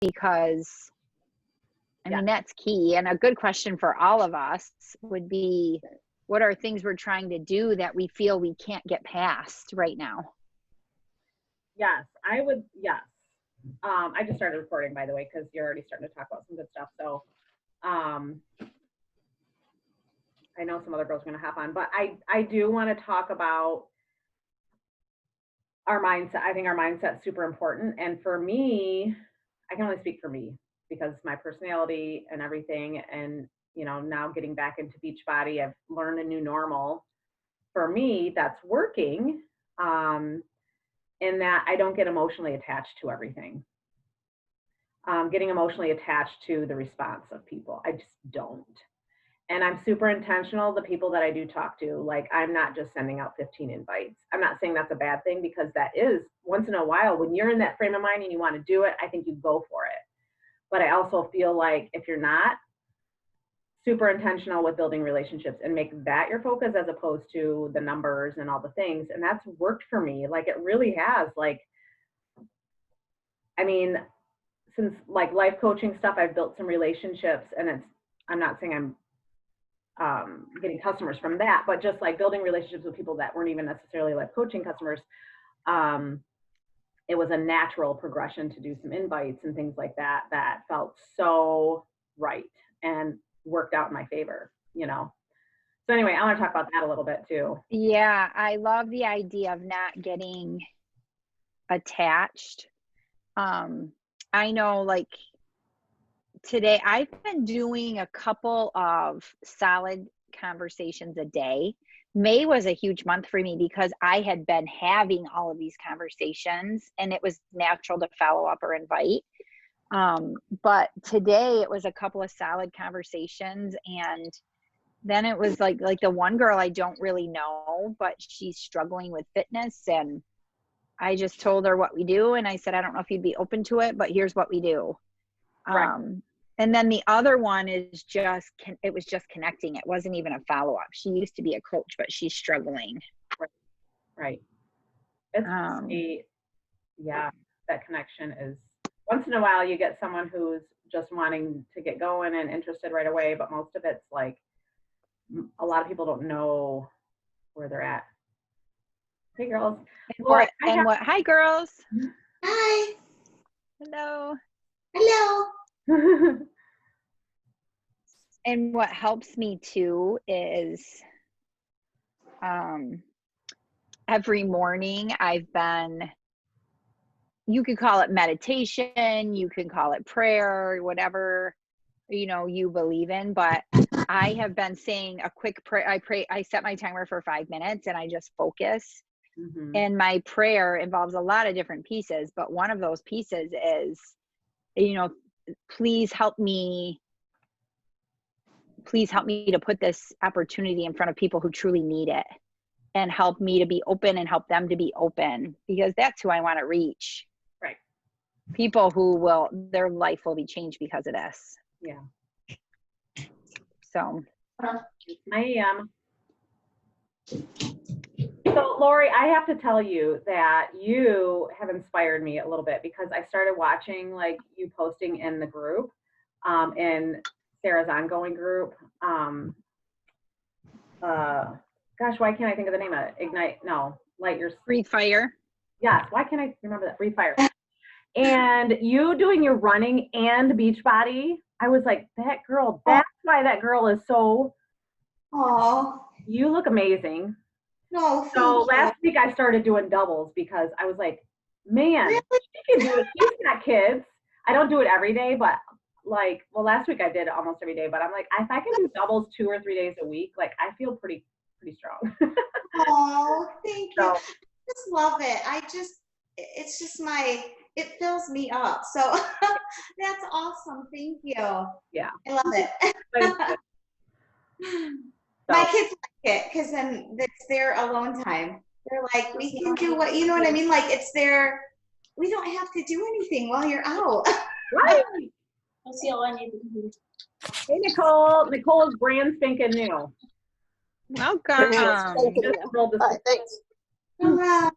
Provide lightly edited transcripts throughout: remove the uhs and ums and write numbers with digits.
because I mean, that's key. And a good question for all of us would be, what are things we're trying to do that we feel we can't get past right now? Yes, I would. Yes. I just started recording, by the way, because you're already starting to talk about some good stuff. So I know some other girls are going to hop on, but I do want to talk about our mindset. I think our mindset's super important. And for me, I can only speak for me because my personality and everything, and now getting back into Beachbody, I've learned a new normal. For me, that's working. In that I don't get emotionally attached to everything. Getting emotionally attached to the response of people, I just don't. And I'm super intentional. The people that I do talk to, like, I'm not just sending out 15 invites. I'm not saying that's a bad thing, because that is, once in a while, when you're in that frame of mind and you want to do it, I think you go for it. But I also feel like if you're not, super intentional with building relationships and make that your focus as opposed to the numbers and all the things. And that's worked for me. Like, it really has. Like, I mean, since like life coaching stuff, I've built some relationships, and I'm not saying I'm getting customers from that, but just like building relationships with people that weren't even necessarily life coaching customers. It was a natural progression to do some invites and things like that felt so right and worked out in my favor, So anyway, I want to talk about that a little bit too. Yeah, I love the idea of not getting attached. I know, like, today I've been doing a couple of solid conversations a day. May was a huge month for me because I had been having all of these conversations, and it was natural to follow up or invite. But today it was a couple of solid conversations, and then it was like the one girl I don't really know, but she's struggling with fitness, and I just told her what we do, and I said, I don't know if you'd be open to it, but here's what we do. Right. And then the other one is it was just connecting. It wasn't even a follow-up. She used to be a coach, but she's struggling. Right. It's that connection is, once in a while you get someone who's just wanting to get going and interested right away, but most of it's like, a lot of people don't know where they're at. Hey, girls. Hi, girls. Hi. Hello. Hello. And what helps me too is every morning you could call it meditation, you can call it prayer, whatever you believe in, but I have been saying a quick prayer. I set my timer for 5 minutes and I just focus. Mm-hmm. And my prayer involves a lot of different pieces, but one of those pieces is, please help me to put this opportunity in front of people who truly need it, and help me to be open and help them to be open, because that's who I want to reach. Right. People who their life will be changed because of this. Yeah. So. So Lori, I have to tell you that you have inspired me a little bit, because I started watching like you posting in the group, in Sarah's ongoing group. Gosh, why can't I think of the name of it? Light Your Breathe Fire. Yes, why can't I remember that? Breathe Fire. And you doing your running and Beachbody, I was like, that girl, that's why that girl is so, you look amazing. No, so last week I started doing doubles, because I was like, man, really? She can do it. She's got kids. I don't do it every day, but last week I did it almost every day, but I'm like, if I can do doubles 2 or 3 days a week, like, I feel pretty strong. Oh, thank you. I just love it. It's just it fills me up. So that's awesome. Thank you. Yeah. I love it. My kids like it, because then it's their alone time. They're like, we can do what, you know what I mean? Like, it's we don't have to do anything while you're out. Right. I'll see all I need to do. Hey, Nicole. Nicole is brand spanking new. Welcome. Thanks. Hello.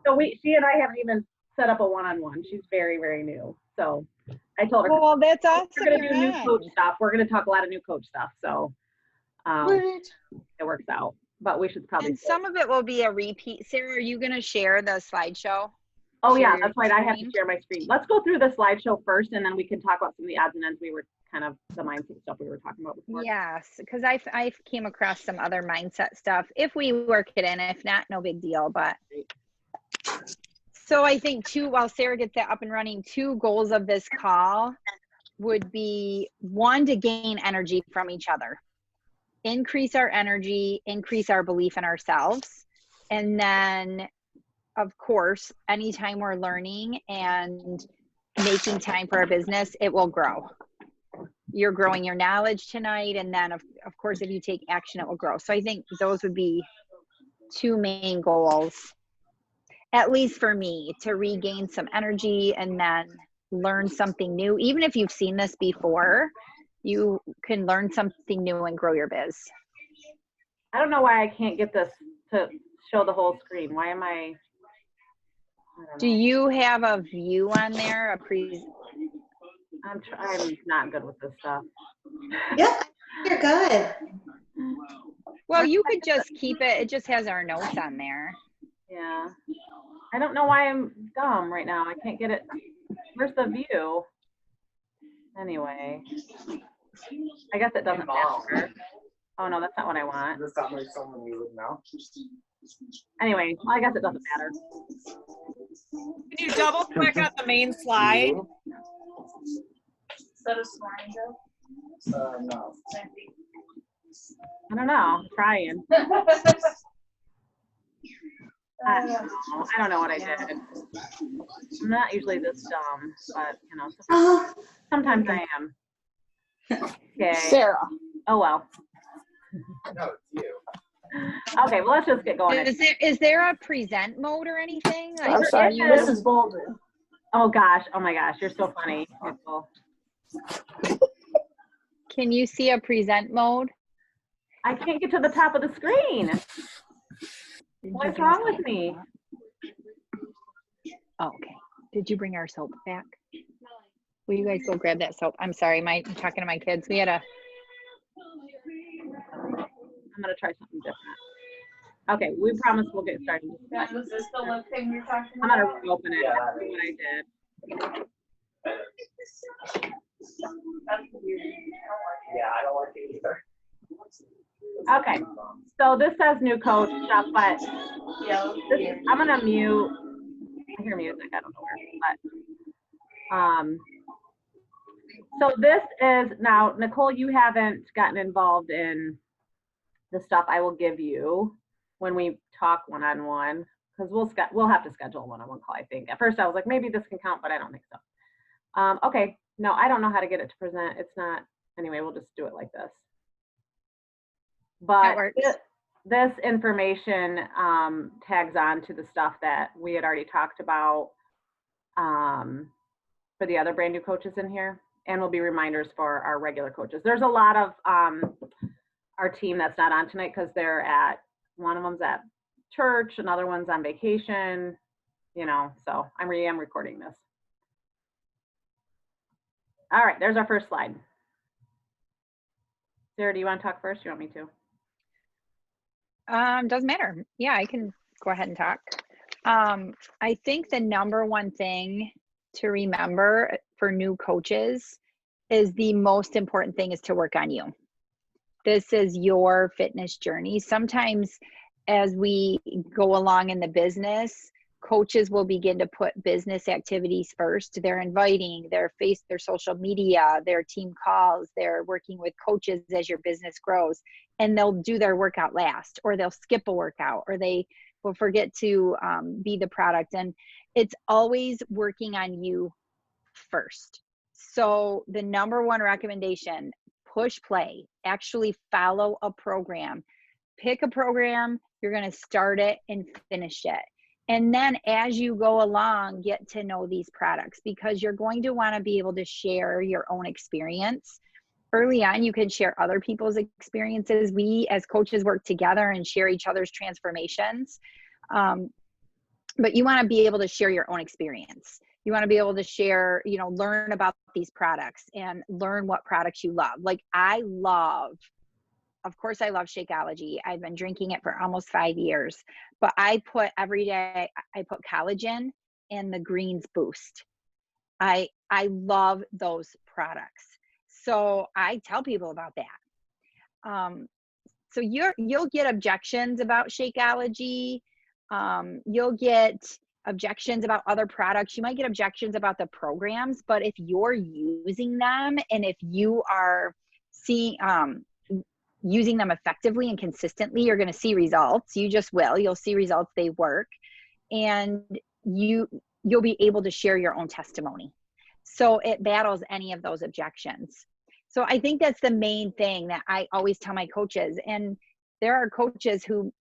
So she and I haven't even set up a one-on-one. She's very, very new. So I told her, Well, that's awesome. we're going to you're do new on. coach stuff. We're going to talk a lot of new coach stuff. So it works out. But we should probably. And some of it will be a repeat. Sarah, are you going to share the slideshow? Oh yeah, Share your that's right. I have to screen? share my screen. Let's go through the slideshow first, and then we can talk about some of the odds and ends we were kind of the mindset stuff we were talking about before. Yes, because I came across some other mindset stuff. If we work it in, if not, no big deal. But so I think while Sarah gets that up and running, 2 goals of this call would be 1, to gain energy from each other, increase our energy, increase our belief in ourselves. And then, of course, anytime we're learning and making time for our business, it will grow. You're growing your knowledge tonight. And then, of course, if you take action, it will grow. So I think those would be 2 main goals, at least for me, to regain some energy and then learn something new. Even if you've seen this before, you can learn something new and grow your biz. I don't know why I can't get this to show the whole screen. Why am I don't Do know. you have a view on there? I'm not good with this stuff. Yeah, you're good. Well, you could just keep it. It just has our notes on there. Yeah. I don't know why I'm dumb right now. I can't get it. Where's the view? Anyway. I guess it doesn't matter. Oh no, that's not what I want. Does that sound like someone you would know? Anyway, I guess it doesn't matter. Can you double click on the main slide? Is that a snoring joke? No. I don't know. I'm trying. I don't know what I did. I'm not usually this dumb, but you know, sometimes I am. Okay. Sarah. Oh well. No, it's you. Okay, well let's just get going. Is there a present mode or anything? Like, I'm sorry, Yeah. Mrs. Baldwin. Oh gosh, oh my gosh, you're so funny. Nicole. Can you see a present mode? I can't get to the top of the screen. What's wrong with me? Oh, okay. Did you bring our soap back? Will you guys go grab that soap? I'm sorry, I'm talking to my kids. We had a. I'm gonna try something different. Okay, we promise we'll get started. Yeah, was this the lip thing we were talking I'm about? gonna reopen it. Yeah. That's what I did. That's weird. Yeah, I don't like it either. Okay, so this says new coach stuff, but Yeah, it was weird. I'm gonna mute. I hear music. I don't know where, but so this is now, Nicole. You haven't gotten involved in the stuff I will give you when we talk one-on-one, because we'll have to schedule a one-on-one call. I think at first I was like, maybe this can count, but I don't think so. Okay, no, I don't know how to get it to present. It's not. Anyway, we'll just do it like this. But this information tags on to the stuff that we had already talked about for the other brand new coaches in here, and will be reminders for our regular coaches. There's a lot of our team that's not on tonight because one of them's at church, another one's on vacation, you know, so I am recording this. All right, there's our first slide. Sarah, do you want to talk first? You want me to? Doesn't matter. Yeah, I can go ahead and talk. I think the number one thing to remember for new coaches is the most important thing is to work on you. This is your fitness journey. Sometimes as we go along in the business, coaches will begin to put business activities first. They're inviting, their social media, their team calls, they're working with coaches as your business grows, and they'll do their workout last, or they'll skip a workout, or they will forget to be the product. And it's always working on you first. So the number one recommendation, push play, actually follow a program. Pick a program, you're going to start it and finish it. And then as you go along, get to know these products, because you're going to want to be able to share your own experience. Early on, you can share other people's experiences. We as coaches work together and share each other's transformations. But you want to be able to share your own experience. You want to be able to share, learn about these products and learn what products you love. Like of course I love Shakeology. I've been drinking it for almost 5 years, but every day I put collagen and the greens boost. I love those products. So I tell people about that. So you'll get objections about Shakeology. You'll get objections about other products. You might get objections about the programs, but if you're using them and if you are using them effectively and consistently, you're going to see results. You just will. You'll see results. They work, and you'll be able to share your own testimony. So it battles any of those objections. So I think that's the main thing that I always tell my coaches. And there are coaches who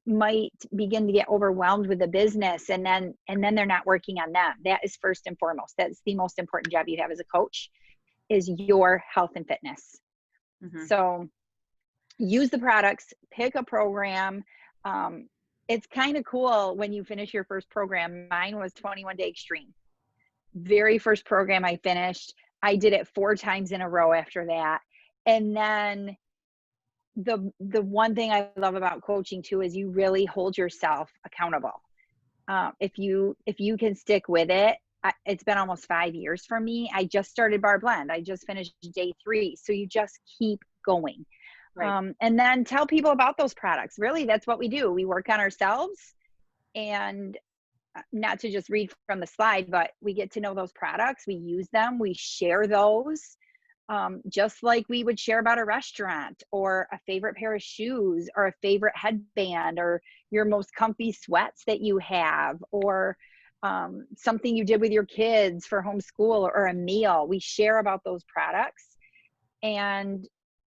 might begin to get overwhelmed with the business, and then they're not working on them. That is first and foremost. That's the most important job you have as a coach, is your health and fitness. Mm-hmm. So use the products, pick a program. It's kind of cool when you finish your first program. Mine was 21 Day Extreme. Very first program I finished. I did it 4 times in a row after that. And then the one thing I love about coaching too is you really hold yourself accountable. If you can stick with it, it's been almost 5 years for me. I just started Bar Blend. I just finished day 3. So you just keep going. Right. And then tell people about those products. Really, that's what we do. We work on ourselves, and not to just read from the slide, but we get to know those products. We use them. We share those, just like we would share about a restaurant or a favorite pair of shoes or a favorite headband or your most comfy sweats that you have, or something you did with your kids for homeschool or a meal. We share about those products. And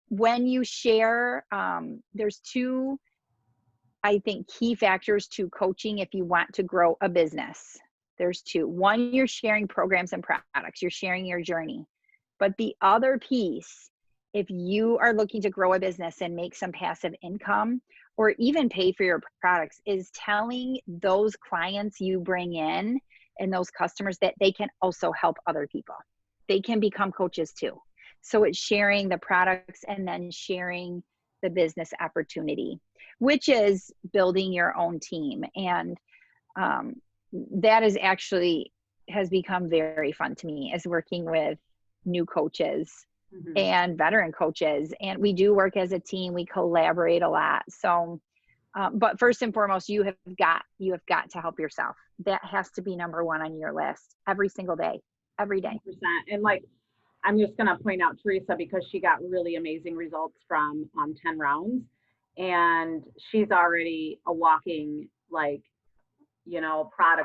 when you share, there's 2, I think, key factors to coaching if you want to grow a business. There's 2. One, you're sharing programs and products. You're sharing your journey. But the other piece, if you are looking to grow a business and make some passive income or even pay for your products, is telling those clients you bring in and those customers that they can also help other people. They can become coaches too. So it's sharing the products and then sharing the business opportunity, which is building your own team. And that is actually has become very fun to me, is working with new coaches mm-hmm. and veteran coaches. And we do work as a team. We collaborate a lot. So, but first and foremost, you have got to help yourself. That has to be number 1 on your list every single day, every day. 100%. And like, I'm just going to point out Teresa, because she got really amazing results from 10 rounds, and she's already a walking, product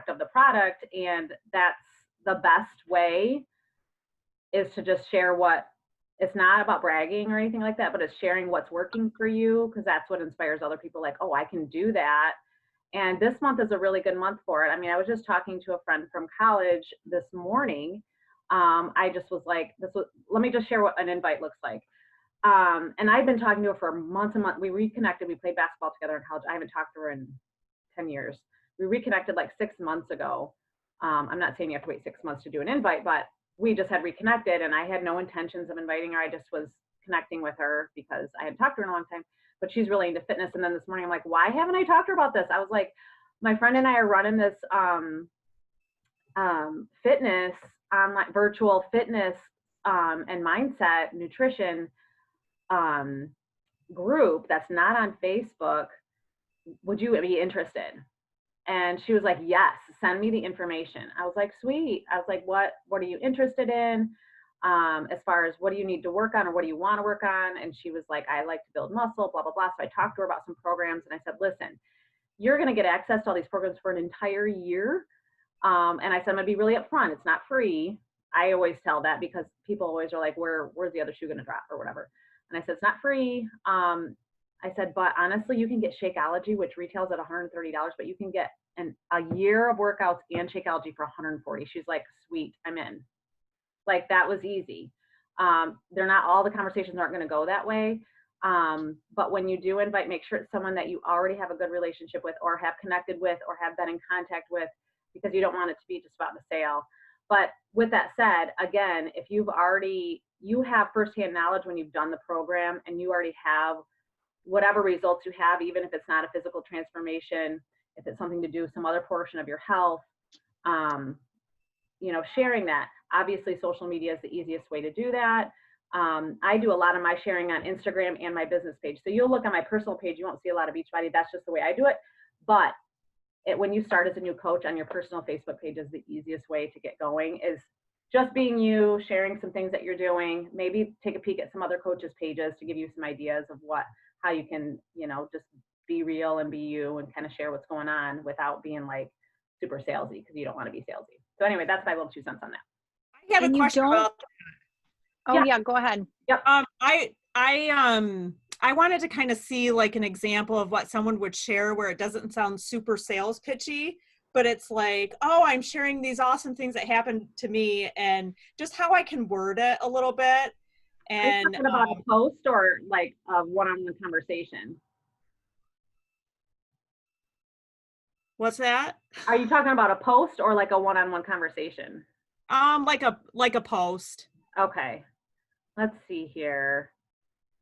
of the product. And that's the best way, is to just share it's not about bragging or anything like that, but it's sharing what's working for you, because that's what inspires other people, like, oh, I can do that. And this month is a really good month for it. I mean, I was just talking to a friend from college this morning. I just was like, let me just share what an invite looks like. And I've been talking to her for months and months. We reconnected. We played basketball together in college. I haven't talked to her in 10 years. We reconnected like 6 months ago. I'm not saying you have to wait 6 months to do an invite, but we just had reconnected, and I had no intentions of inviting her. I just was connecting with her because I hadn't talked to her in a long time, but she's really into fitness. And then this morning I'm like, why haven't I talked to her about this? I was like, my friend and I are running this fitness, online virtual fitness and mindset nutrition group that's not on Facebook. Would you be interested? And she was like, yes, send me the information. I was like, sweet. I was like, what are you interested in? As far as what do you need to work on, or what do you want to work on? And she was like, I like to build muscle, blah, blah, blah. So I talked to her about some programs, and I said, listen, you're going to get access to all these programs for an entire year. And I said, I'm going to be really upfront. It's not free. I always tell that, because people always are like, where's the other shoe going to drop or whatever. And I said, it's not free. I said, but honestly, you can get Shakeology, which retails at $130, but you can get a year of workouts and Shakeology for $140. She's like, sweet, I'm in. Like, that was easy. They're not, all the conversations aren't going to go that way. But when you do invite, make sure it's someone that you already have a good relationship with, or have connected with, or have been in contact with, because you don't want it to be just about the sale. But with that said, again, if you have firsthand knowledge when you've done the program and you already have whatever results you have, even if it's not a physical transformation, if it's something to do with some other portion of your health, you know, sharing that. Obviously, social media is the easiest way to do that. I do a lot of my sharing on Instagram and my business page. So you'll look on my personal page, you won't see a lot of Beachbody. That's just the way I do it. But when you start as a new coach, on your personal Facebook page is the easiest way to get going, is just being you, sharing some things that you're doing, maybe take a peek at some other coaches' pages to give you some ideas of how you can, you know, just be real and be you and kind of share what's going on without being like super salesy, because you don't want to be salesy. So anyway, that's my little 2 cents on that. I have And a you question don't- about. Oh yeah, go ahead. I wanted to kind of see like an example of what someone would share where it doesn't sound super sales pitchy, but it's like, oh, I'm sharing these awesome things that happened to me, and just how I can word it a little bit. And Are you talking about a post or like a one-on-one conversation? what's that? Are you talking about a post or like a one-on-one conversation? Like a post. Okay, let's see here.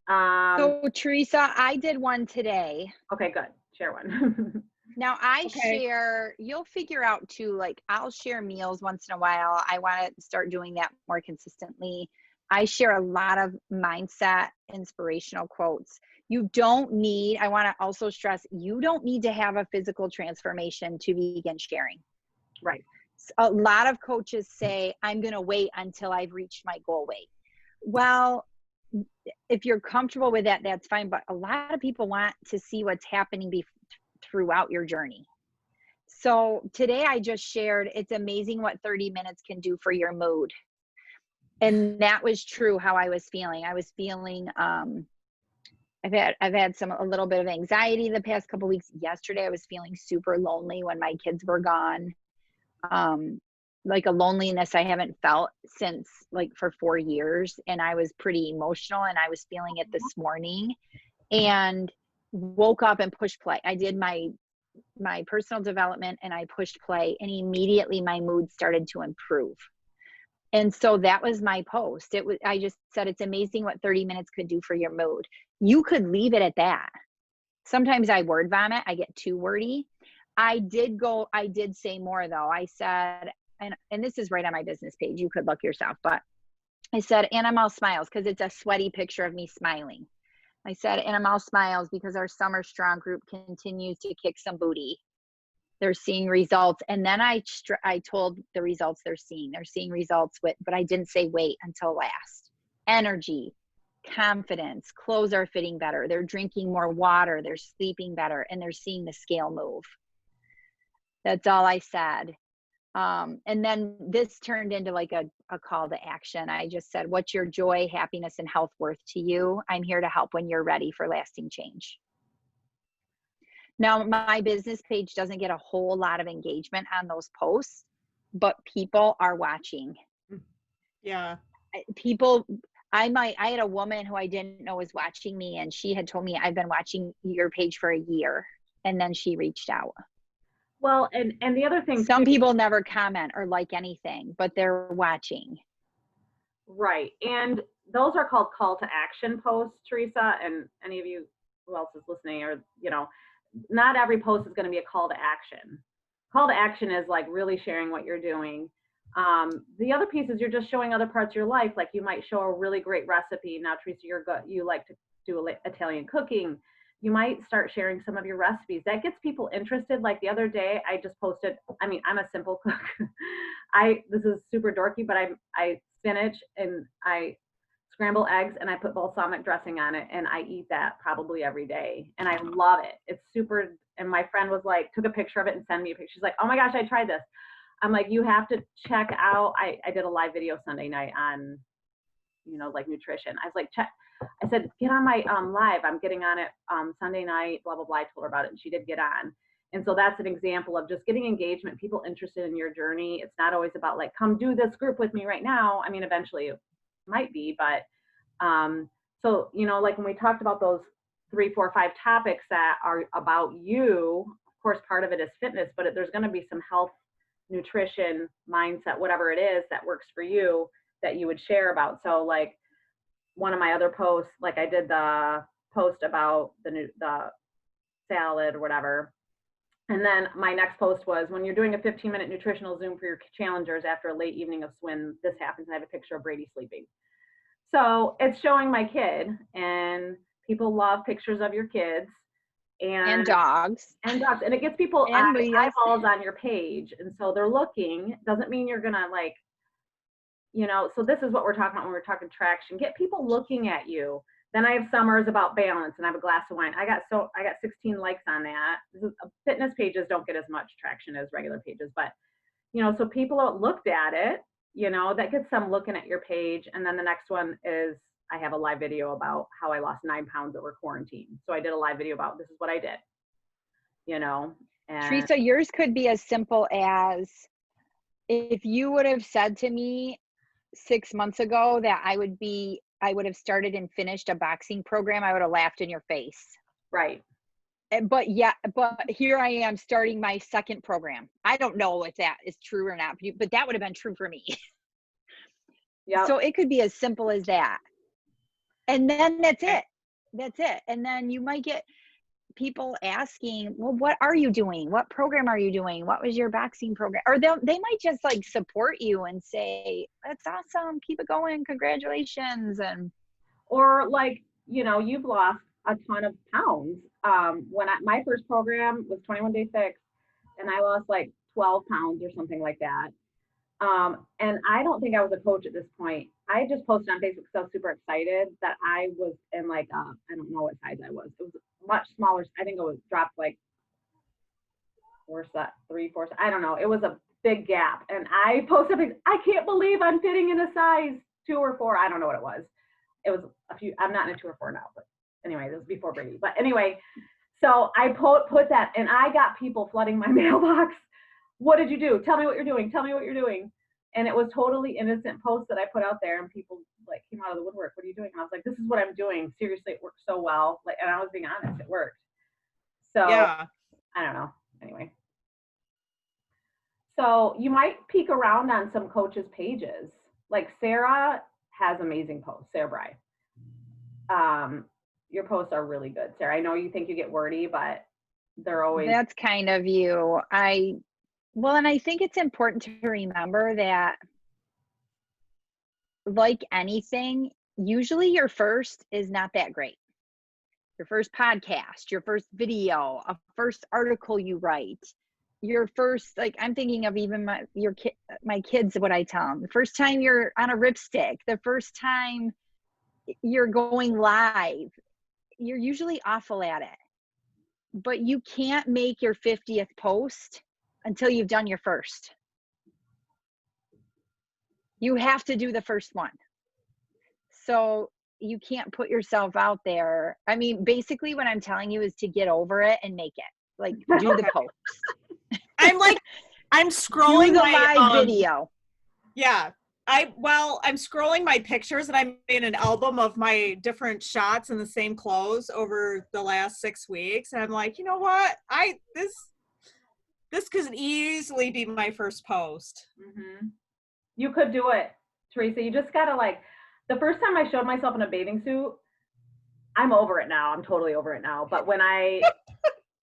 So Teresa, I did one today. Okay, good. Share one. Now I Okay. share, you'll figure out too, like I'll share meals once in a while. I want to start doing that more consistently. I share a lot of mindset, inspirational quotes. You don't need, I want to also stress, you don't need to have a physical transformation to begin sharing. Right. A lot of coaches say, I'm going to wait until I've reached my goal weight. Well, if you're comfortable with that, that's fine. But a lot of people want to see what's happening throughout your journey. So today I just shared, it's amazing what 30 minutes can do for your mood. And that was true how I was feeling. I was feeling, I've had a little bit of anxiety the past couple of weeks. Yesterday I was feeling super lonely when my kids were gone. Like a loneliness I haven't felt since like for 4 years. And I was pretty emotional, and I was feeling it this morning, and woke up and pushed play. I did my personal development and I pushed play, and immediately my mood started to improve. And so that was my post. I just said, it's amazing what 30 minutes could do for your mood. You could leave it at that. Sometimes I word vomit. I get too wordy. I did say more though. I said, and this is right on my business page, you could look yourself, but I said, and I'm all smiles, because it's a sweaty picture of me smiling. I said, and I'm all smiles because our Summer Strong group continues to kick some booty. They're seeing results. And then I told the results they're seeing. They're seeing results but I didn't say wait until last. Energy, confidence, clothes are fitting better. They're drinking more water. They're sleeping better, and they're seeing the scale move. That's all I said. And then this turned into like a call to action. I just said, what's your joy, happiness, and health worth to you? I'm here to help when you're ready for lasting change. Now, my business page doesn't get a whole lot of engagement on those posts, but people are watching. Yeah. I had a woman who I didn't know was watching me, and she had told me, I've been watching your page for a year. And then she reached out. Well, and the other thing, some people never comment or like anything, but they're watching. Right. And those are called call to action posts, Teresa, and any of you who else is listening, or, you know, not every post is going to be a call to action. Call to action is like really sharing what you're doing. The other piece is you're just showing other parts of your life. Like you might show a really great recipe. Now, Teresa, you like to do Italian cooking. You might start sharing some of your recipes. That gets people interested. Like the other day, I just posted, I mean, I'm a simple cook. This is super dorky, but I spinach and I scramble eggs and I put balsamic dressing on it, and I eat that probably every day. And I love it. It's super, and my friend was like, took a picture of it and sent me a picture. She's like, oh my gosh, I tried this. I'm like, you have to check out, I did a live video Sunday night on, you know, like nutrition. I was like, I said, get on my live. I'm getting on it Sunday night, blah, blah, blah. I told her about it, and she did get on. And so that's an example of just getting engagement, people interested in your journey. It's not always about like, come do this group with me right now. I mean, eventually it might be, but so, you know, like when we talked about those 3, 4, 5 topics that are about you, of course, part of it is fitness, but there's going to be some health nutrition mindset, whatever it is that works for you, that you would share about. So like one of my other posts, like I did the post about the salad or whatever. And then my next post was, when you're doing a 15-minute nutritional Zoom for your challengers after a late evening of swim, this happens. And I have a picture of Brady sleeping. So it's showing my kid, and people love pictures of your kids. And dogs. And dogs. And it gets people eyeballs on your page. And so they're looking. Doesn't mean you're going to like, you know, so this is what we're talking about when we're talking traction. Get people looking at you. Then I have Summers about balance, and I have a glass of wine. I got 16 likes on that. Fitness pages don't get as much traction as regular pages, but you know, so people looked at it, you know, that gets them looking at your page. And then the next one is, I have a live video about how I lost 9 pounds over quarantine. So I did a live video about, this is what I did, you know. And Teresa, yours could be as simple as, if you would have said to me 6 months ago that I would have started and finished a boxing program, I would have laughed in your face. Right. But here I am starting my second program. I don't know if that is true or not, but that would have been true for me. Yeah. So it could be as simple as that. And then that's it. That's it. And then you might get people asking, well, what are you doing? What program are you doing? What was your boxing program? Or they might just like support you and say, that's awesome. Keep it going. Congratulations. And or like, you know, you've lost a ton of pounds. When my first program was 21 Day Fix, and I lost like 12 pounds or something like that. And I don't think I was a coach at this point. I just posted on Facebook because I was super excited that I was in like, I don't know what size I was. It was much smaller. I think it was dropped like 3, 4, I don't know. It was a big gap. And I posted, I can't believe I'm fitting in a size 2 or 4. I don't know what it was. It was a few, I'm not in a 2 or 4 now, but anyway, this was before Brady. But anyway, so I put that, and I got people flooding my mailbox. What did you do? Tell me what you're doing. Tell me what you're doing. And it was totally innocent posts that I put out there, and people like came out of the woodwork. What are you doing? And I was like, this is what I'm doing. Seriously, it worked so well. Like, and I was being honest, it worked. So yeah. I don't know. Anyway. So you might peek around on some coaches' pages. Like Sarah has amazing posts, Sarah Bry. Your posts are really good, Sarah. I know you think you get wordy, but they're always. That's kind of you. And I think it's important to remember that, like anything, usually your first is not that great. Your first podcast, your first video, a first article you write, your first, like, I'm thinking of even my kids, what I tell them, the first time you're on a ripstick, the first time you're going live, you're usually awful at it. But you can't make your 50th post until you've done your first. You have to do the first one. So you can't put yourself out there. I mean, basically what I'm telling you is to get over it and make it. Like, do the post. I'm scrolling do the my live video. Yeah. I'm scrolling my pictures, and I made an album of my different shots in the same clothes over the last 6 weeks. And I'm like, you know what? This could easily be my first post. Mm-hmm. You could do it, Teresa. You just gotta, like, the first time I showed myself in a bathing suit, I'm over it now. I'm totally over it now. But when I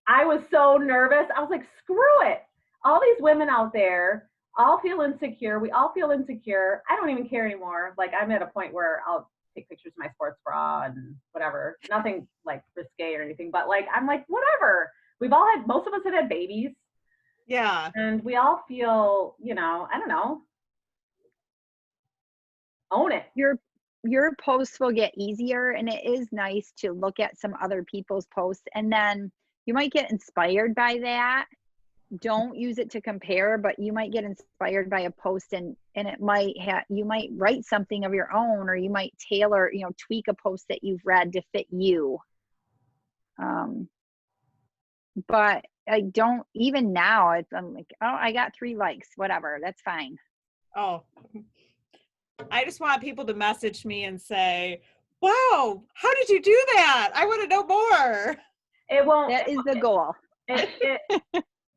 was so nervous, I was like, screw it. All these women out there all feel insecure. We all feel insecure. I don't even care anymore. Like, I'm at a point where I'll take pictures of my sports bra and whatever. Nothing like risque or anything, but like, I'm like, whatever. Most of us have had babies. Yeah. And we all feel, you know, I don't know. Own it. Your posts will get easier, and it is nice to look at some other people's posts, and then you might get inspired by that. Don't use it to compare, but you might get inspired by a post, and it might you might write something of your own, or you might tailor, tweak a post that you've read to fit you. But I don't, even now, I'm like, oh, I got 3 likes, whatever, that's fine. Oh, I just want people to message me and say, wow, how did you do that? I want to know more. It won't. That is the goal.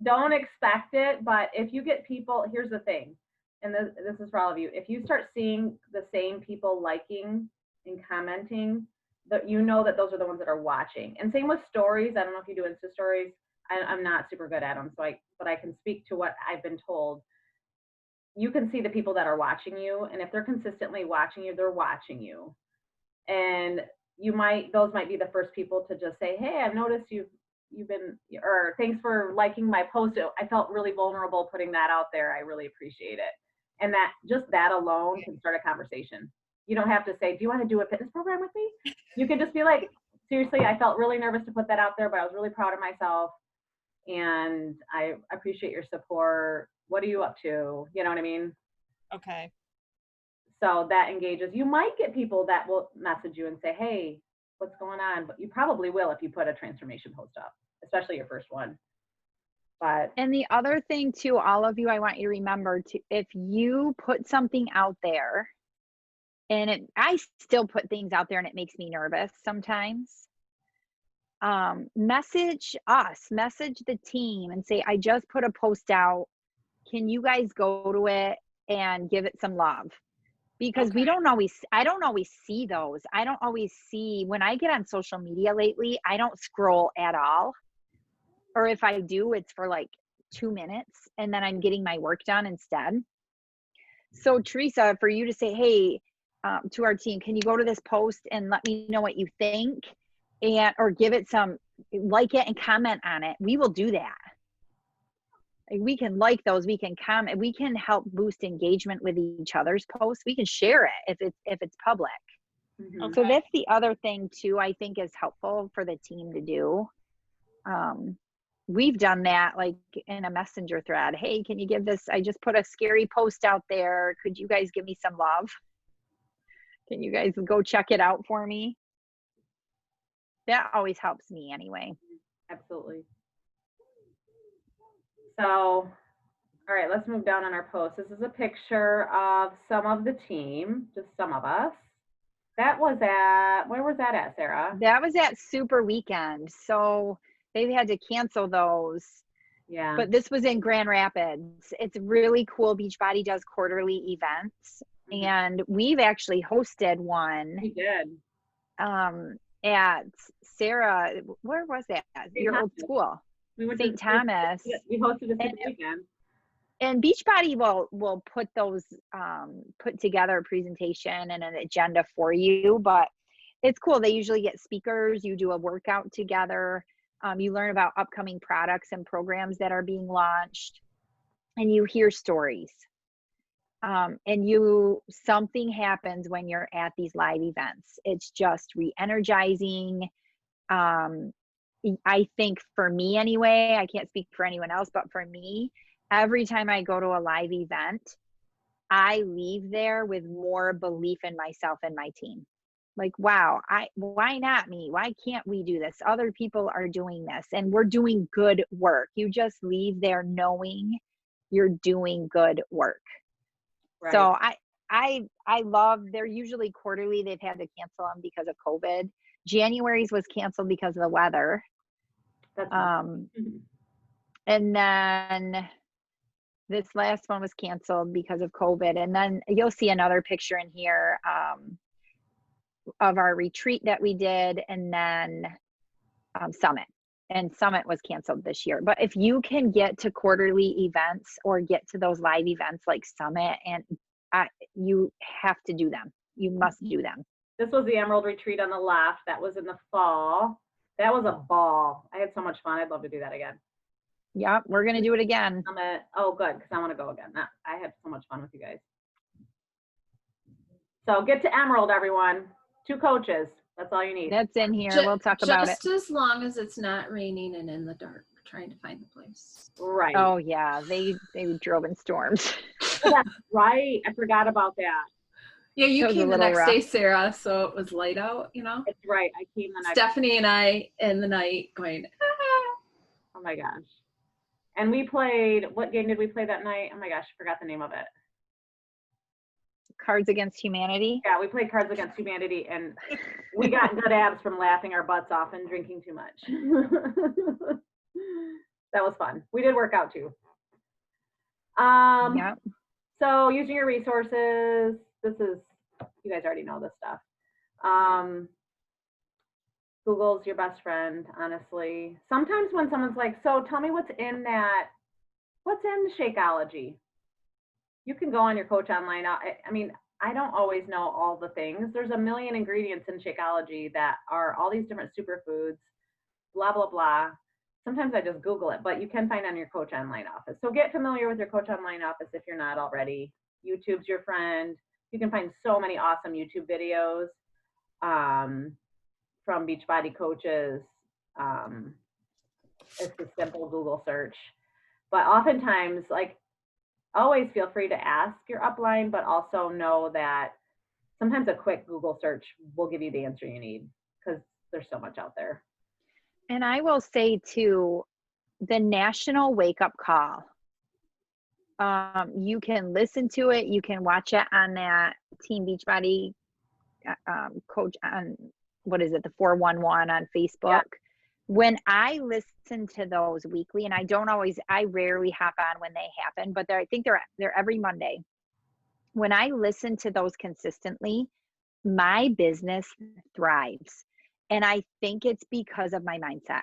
don't expect it, but if you get people, here's the thing, and this is for all of you. If you start seeing the same people liking and commenting, that you know that those are the ones that are watching. And same with stories. I don't know if you do Insta stories. I'm not super good at them, but I can speak to what I've been told. You can see the people that are watching you, and if they're consistently watching you, they're watching you. And those might be the first people to just say, hey, I've noticed you've been, or thanks for liking my post. I felt really vulnerable putting that out there. I really appreciate it. And that alone can start a conversation. You don't have to say, do you want to do a fitness program with me? You can just be like, seriously, I felt really nervous to put that out there, but I was really proud of myself. And I appreciate your support. What are you up to? You know what I mean? Okay. So that engages. You might get people that will message you and say, hey, what's going on? But you probably will if you put a transformation post up, especially your first one. But And the other thing too, all of you, I want you to remember if you put something out there, and I still put things out there and it makes me nervous sometimes. Message the team and say, I just put a post out. Can you guys go to it and give it some love? Because I don't always see those. I don't always see, when I get on social media lately, I don't scroll at all. Or if I do, it's for like 2 minutes and then I'm getting my work done instead. So Teresa, for you to say, hey, to our team, can you go to this post and let me know what you think, or give it some, like it and comment on it. We will do that. We can like those, we can comment, we can help boost engagement with each other's posts. We can share it if it's public. mm-hmm. So that's the other thing too, I think is helpful for the team to do. We've done that like in a messenger thread. Hey, can you give this, I just put a scary post out there. Could you guys give me some love? Can you guys go check it out for me? That always helps me anyway. Absolutely. So, all right, let's move down on our post. This is a picture of some of the team, just some of us. Where was that at, Sarah? That was at Super Weekend. So they've had to cancel those. Yeah. But this was in Grand Rapids. It's really cool. Beachbody does quarterly events. Mm-hmm. And we've actually hosted one. We did. At Sarah, where was that? Your old school. We went St. Thomas. We hosted a Super Weekend. And Beachbody will put those, put together a presentation and an agenda for you, but it's cool. They usually get speakers. You do a workout together. You learn about upcoming products and programs that are being launched, and you hear stories. And something happens when you're at these live events. It's just re-energizing. I think for me anyway, I can't speak for anyone else, but for me, every time I go to a live event, I leave there with more belief in myself and my team. Like, wow, why not me? Why can't we do this? Other people are doing this and we're doing good work. You just leave there knowing you're doing good work. Right. So I love, they're usually quarterly. They've had to cancel them because of COVID. January's was canceled because of the weather. That's and then this last one was canceled because of COVID. And then you'll see another picture in here of our retreat that we did, and then Summit. And Summit was canceled this year. But if you can get to quarterly events or get to those live events like Summit, and you have to do them. You must do them. This was the Emerald Retreat on the left. That was in the fall. That was a ball. I had so much fun. I'd love to do that again. Yep, we're going to do it again. Oh, good, because I want to go again. I had so much fun with you guys. So get to Emerald, everyone. 2 coaches. That's all you need. That's in here. We'll talk about it. Just as long as it's not raining and in the dark, trying to find the place. Right. Oh, yeah. They drove in storms. That's right. I forgot about that. Yeah, you came the next rough day, Sarah, so it was light out, you know? That's right. I came the next Stephanie and I in the night going, Oh my gosh. And we played, what game did we play that night? Oh my gosh, I forgot the name of it. Cards Against Humanity. Yeah, we played Cards Against Humanity, and we got good abs from laughing our butts off and drinking too much. That was fun. We did work out too. Yep. So using your resources, you guys already know this stuff. Google's your best friend, honestly. Sometimes when someone's like, so tell me what's in Shakeology? You can go on your Coach Online. I mean, I don't always know all the things. There's a million ingredients in Shakeology that are all these different superfoods, blah, blah, blah. Sometimes I just Google it, but you can find on your Coach Online office. So get familiar with your Coach Online office if you're not already. YouTube's your friend. You can find so many awesome YouTube videos from Beachbody coaches. It's a simple Google search. But oftentimes, like, always feel free to ask your upline, but also know that sometimes a quick Google search will give you the answer you need because there's so much out there. And I will say too, the National Wake Up Call. You can listen to it. You can watch it on that Team Beachbody coach on, what is it, the 411 on Facebook. Yeah. When I listen to those weekly, and I rarely hop on when they happen, but I think they're every Monday. When I listen to those consistently, my business thrives. And I think it's because of my mindset.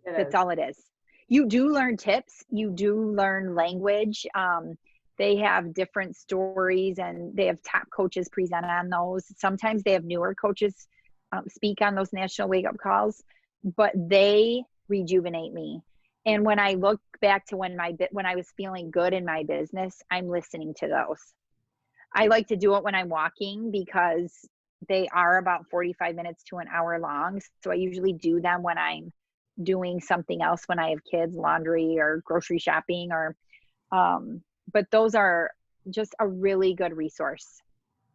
That's all it is. You do learn tips. You do learn language. They have different stories and they have top coaches present on those. Sometimes they have newer coaches speak on those National Wake Up Calls, but they rejuvenate me. And when I look back to when I was feeling good in my business, I'm listening to those. I like to do it when I'm walking because they are about 45 minutes to an hour long. So I usually do them when I'm doing something else, when I have kids, laundry or grocery shopping, or but those are just a really good resource.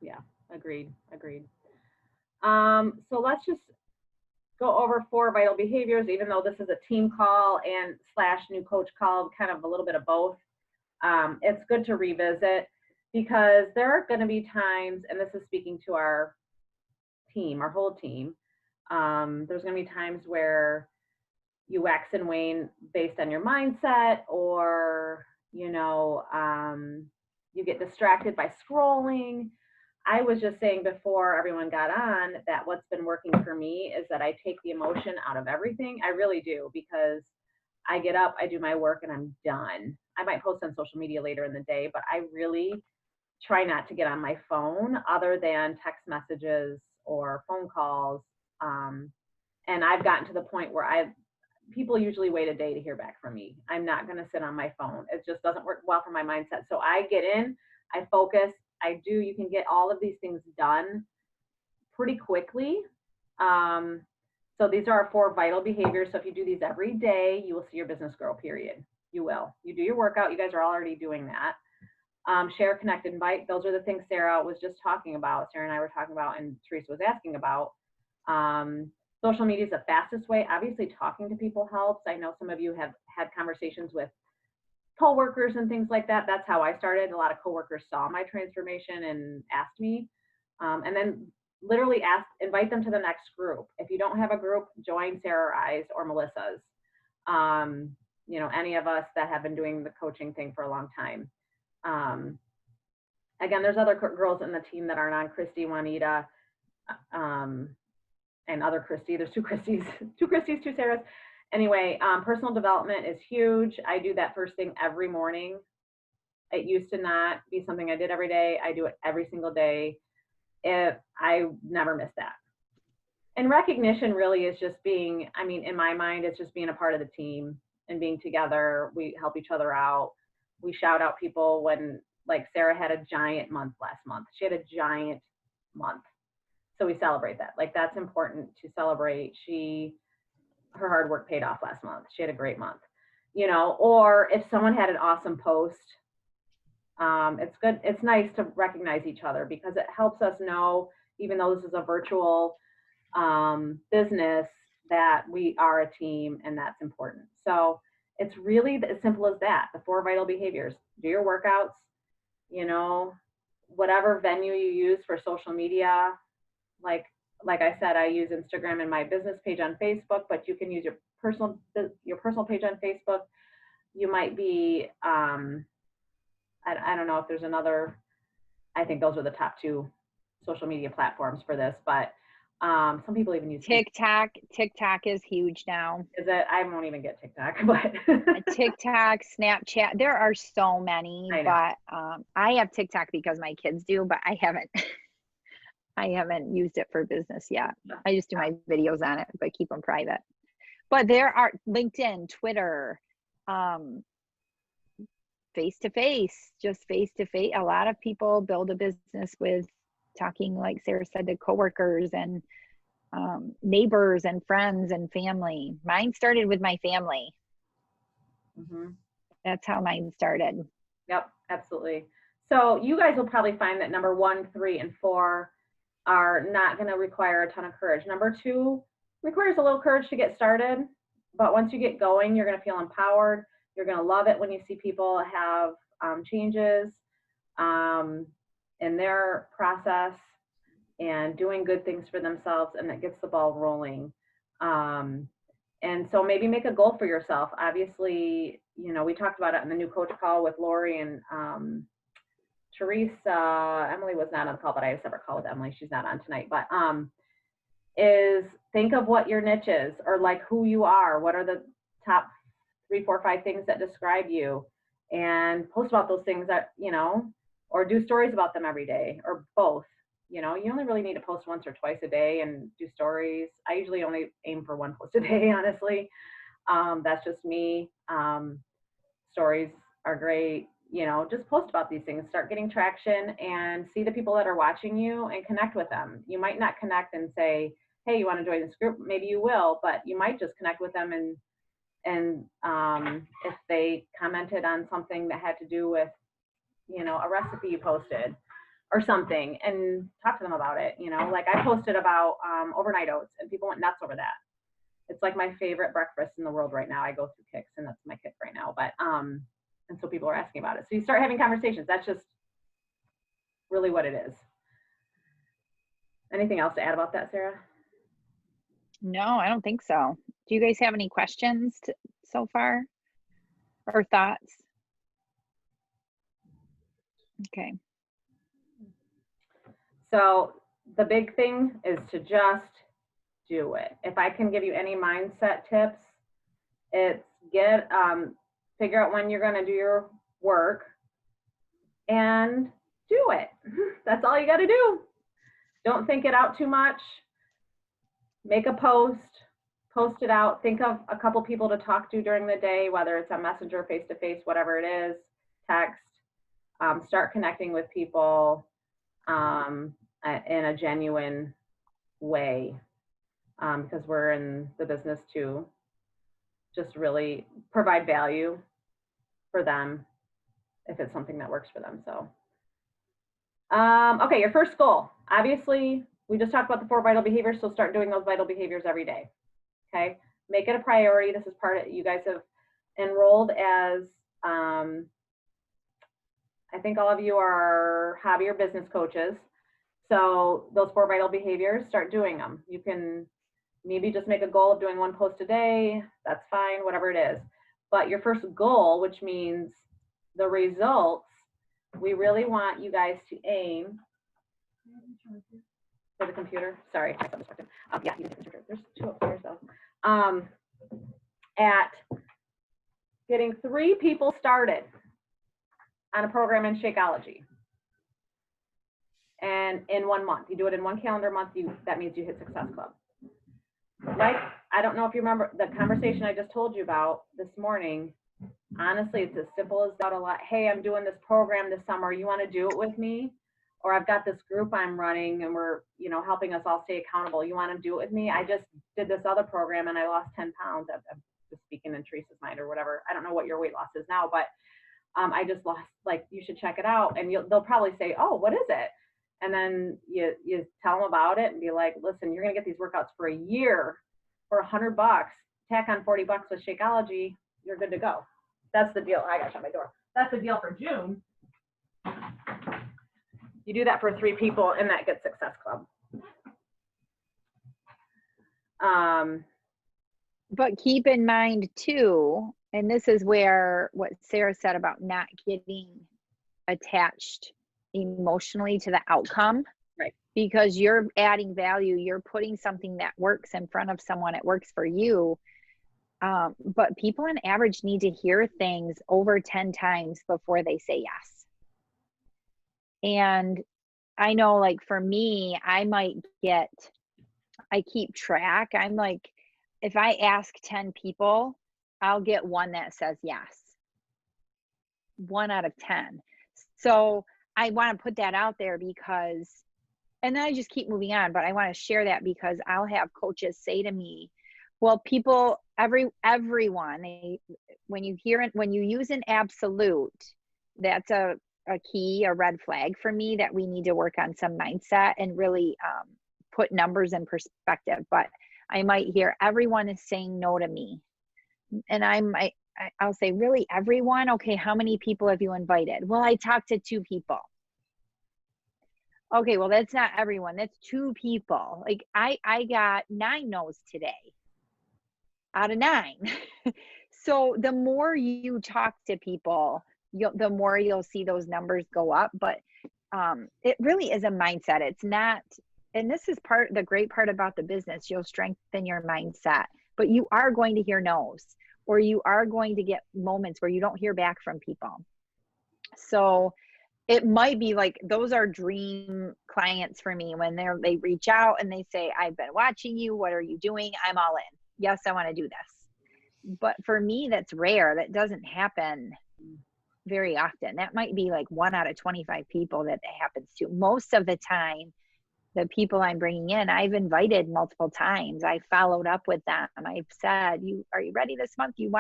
Yeah, agreed. So let's just go over 4 vital behaviors, even though this is a team call and / new coach call, kind of a little bit of both. It's good to revisit because there are going to be times, and this is speaking to our team, our whole team, there's going to be times where you wax and wane based on your mindset, or, you get distracted by scrolling. I was just saying before everyone got on that what's been working for me is that I take the emotion out of everything. I really do, because I get up, I do my work, and I'm done. I might post on social media later in the day, but I really try not to get on my phone other than text messages or phone calls. And I've gotten to the point where people usually wait a day to hear back from me. I'm not going to sit on my phone. It just doesn't work well for my mindset. So I get in, I focus, you can get all of these things done pretty quickly. So these are our 4 vital behaviors. So if you do these every day, you will see your business grow, period. You will. You do your workout. You guys are already doing that. Share, connect, invite. Those are the things Sarah was just talking about. Sarah and I were talking about, and Teresa was asking about. Social media is the fastest way. Obviously, talking to people helps. I know some of you have had conversations with coworkers and things like that. That's how I started. A lot of coworkers saw my transformation and asked me, and then literally invite them to the next group. If you don't have a group, join Sarah or I's or Melissa's. Any of us that have been doing the coaching thing for a long time. Again, there's other girls in the team that aren't on, Christy, Juanita, and other Christy. There's 2 Christys, 2 Sarahs. Anyway, personal development is huge. I do that first thing every morning. It used to not be something I did every day. I do it every single day. I never miss that. And recognition really is just being, in my mind, it's just being a part of the team and being together. We help each other out. We shout out people when, like Sarah had a giant month last month. She had a giant month. So we celebrate that. Like, that's important to celebrate. Her hard work paid off last month. She had a great month, or if someone had an awesome post, it's good. It's nice to recognize each other because it helps us know, even though this is a virtual business, that we are a team, and that's important. So it's really as simple as that. The 4 vital behaviors: do your workouts, whatever venue you use for social media. Like I said, I use Instagram and my business page on Facebook, but you can use your personal page on Facebook. you might be, I don't know if there's another, I think those are the top 2 social media platforms for this, but some people even use TikTok. TikTok is huge now. Is it? I won't even get TikTok, but TikTok, Snapchat. There are so many, I know. but I have TikTok because my kids do, but I haven't. I haven't used it for business yet. I just do my videos on it, but keep them private. But there are LinkedIn, Twitter, face-to-face, just face-to-face. A lot of people build a business with talking, like Sarah said, to coworkers and neighbors and friends and family. Mine started with my family. Mm-hmm. That's how mine started. Yep, absolutely. So you guys will probably find that number 1, 3, and 4 are not going to require a ton of courage. Number 2 requires a little courage to get started, but once you get going, you're going to feel empowered. You're going to love it when you see people have changes in their process and doing good things for themselves, and that gets the ball rolling. And so maybe make a goal for yourself. Obviously, you know, we talked about it in the new coach call with Lori and Teresa. Emily was not on the call, but I have a separate call with Emily. She's not on tonight, but is think of what your niche is, or like who you are. What are the top 3, 4, 5 things that describe you, and post about those things that, you know, or do stories about them every day, or both. You know, you only really need to post once or twice a day and do stories. I usually only aim for 1 post a day, honestly. That's just me. Stories are great. You know, just post about these things, start getting traction, and see the people that are watching you and connect with them. You might not connect and say, hey, you want to join this group? Maybe you will, but you might just connect with them, and if they commented on something that had to do with, you know, a recipe you posted or something, and talk to them about it. You know, like I posted about overnight oats, and people went nuts over that. It's like my favorite breakfast in the world right now. I go through kicks, and that's my kick right now. But and so people are asking about it. So you start having conversations. That's just really what it is. Anything else to add about that, Sarah? No, I don't think so. Do you guys have any questions so far, or thoughts? Okay. So the big thing is to just do it. If I can give you any mindset tips, it's figure out when you're going to do your work and do it. That's all you got to do. Don't think it out too much. Make a post it out. Think of a couple people to talk to during the day, whether it's a messenger, face-to-face, whatever it is, text. Start connecting with people in a genuine way, because we're in the business to just really provide value for them if it's something that works for them. So, okay, your first goal. Obviously, we just talked about the 4 vital behaviors, so start doing those vital behaviors every day. Okay, make it a priority. This is part of, you guys have enrolled as, I think all of you are hobby or business coaches. So those 4 vital behaviors, start doing them. You can maybe just make a goal of doing 1 post a day. That's fine, whatever it is. But your first goal, which means the results, we really want you guys to aim for the computer. Sorry, I got distracted. Yeah, you can take the computer. There's 2 upstairs though. At getting 3 people started on a program in Shakeology. And in 1 month, you do it in 1 calendar month, that means you hit Success Club. Like, I don't know if you remember the conversation I just told you about this morning. Honestly, it's as simple as that. A lot. Hey, I'm doing this program this summer. You want to do it with me? Or I've got this group I'm running, and we're, you know, helping us all stay accountable. You want to do it with me? I just did this other program and I lost 10 pounds. I'm just speaking in Teresa's mind or whatever. I don't know what your weight loss is now, but I just lost, like, you should check it out. And they'll probably say, oh, what is it? And then you tell them about it and be like, listen, you're going to get these workouts for a year for $100. Tack on $40 with Shakeology, you're good to go. That's the deal. I got to shut my door. That's the deal for June. You do that for 3 people, and that gets Success Club. But keep in mind too, And this is where what Sarah said about not getting attached emotionally to the outcome. Right. Because you're adding value, you're putting something that works in front of someone, it works for you. But people on average need to hear things over 10 times before they say yes. And I know, like, for me, I keep track. I'm like, if I ask 10 people, I'll get one that says yes. 1 out of 10. So I want to put that out there because, and then I just keep moving on, but I want to share that because I'll have coaches say to me, well, people, everyone, when you use an absolute, that's a key, a red flag for me that we need to work on some mindset and really put numbers in perspective. But I might hear everyone is saying no to me. And I'll say, really, everyone? Okay, how many people have you invited? Well, I talked to 2 people. Okay, well, that's not everyone. That's 2 people. Like, I got 9 no's today out of 9. So the more you talk to people, the more you'll see those numbers go up. But it really is a mindset. It's not, and this is the great part about the business. You'll strengthen your mindset, but you are going to hear no's, or you are going to get moments where you don't hear back from people. So it might be like, those are dream clients for me when they reach out and they say, I've been watching you. What are you doing? I'm all in. Yes, I want to do this. But for me, that's rare. That doesn't happen very often. That might be like 1 out of 25 people that happens to. Most of the time, the people I'm bringing in, I've invited multiple times. I followed up with them. I've said, are you ready this month? You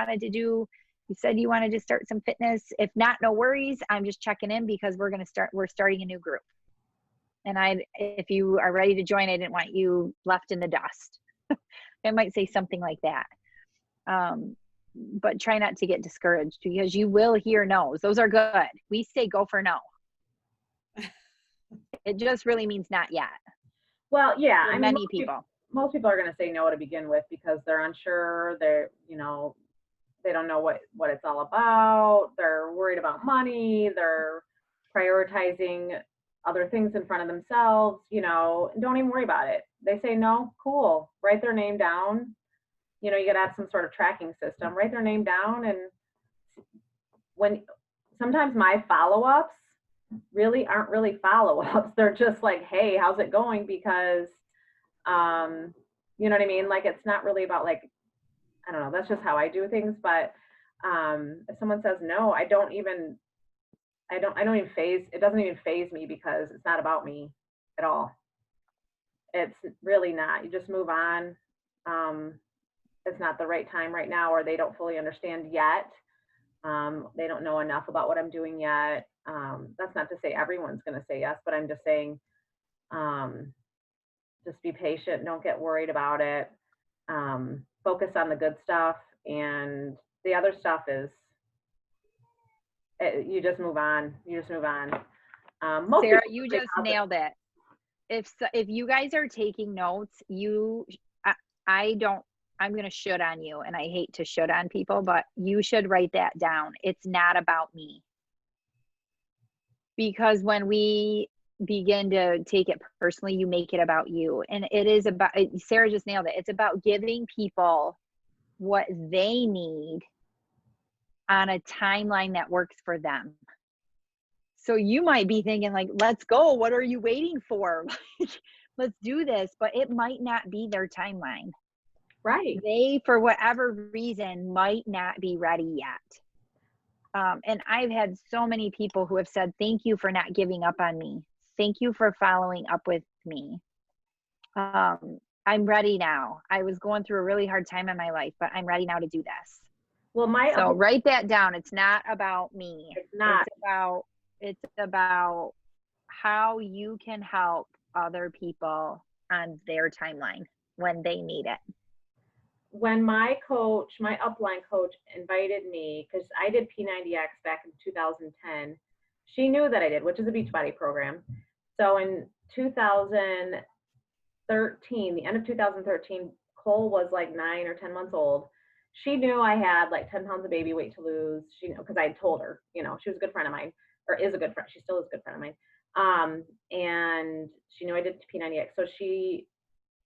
said you wanted to start some fitness. If not, no worries. I'm just checking in because we're starting a new group. And if you are ready to join, I didn't want you left in the dust. I might say something like that. But try not to get discouraged because you will hear no's. Those are good. We say go for no. It just really means not yet. Well, yeah. For many people. Most people are going to say no to begin with because they're unsure. They're, they don't know what it's all about. They're worried about money. They're prioritizing other things in front of themselves, don't even worry about it. They say no, cool. Write their name down. You got to have some sort of tracking system. Write their name down. And sometimes my follow-ups really aren't really follow-ups. They're just like, hey, how's it going? Because, you know what I mean? Like, it's not really about like, I don't know, that's just how I do things. But if someone says no, it doesn't even faze me because it's not about me at all. It's really not. You just move on. It's not the right time right now, or they don't fully understand yet. They don't know enough about what I'm doing yet. That's not to say everyone's going to say yes, but I'm just saying, just be patient. Don't get worried about it. Focus on the good stuff, and the other stuff is, you just move on. Sarah, you just nailed it. If you guys are taking notes, I'm going to should on you, and I hate to should on people, but you should write that down. It's not about me. Because when we begin to take it personally, you make it about you. And it is about, Sarah just nailed it. It's about giving people what they need on a timeline that works for them. So you might be thinking like, let's go. What are you waiting for? Let's do this. But it might not be their timeline. Right. They, for whatever reason, might not be ready yet. And I've had so many people who have said, thank you for not giving up on me. Thank you for following up with me. I'm ready now. I was going through a really hard time in my life, but I'm ready now to do this. Well, so write that down. It's not about me. It's not. It's about how you can help other people on their timeline when they need it. When my upline coach invited me, because I did P90X back in 2010, she knew that I did, which is a Beachbody program. So in 2013, the end of 2013, Cole was like 9 or 10 months old. she knew I had like 10 pounds of baby weight to lose. She knew because I had told her, you know, she was a good friend of mine, or is a good friend. She still is a good friend of mine. And she knew I did P90X. So she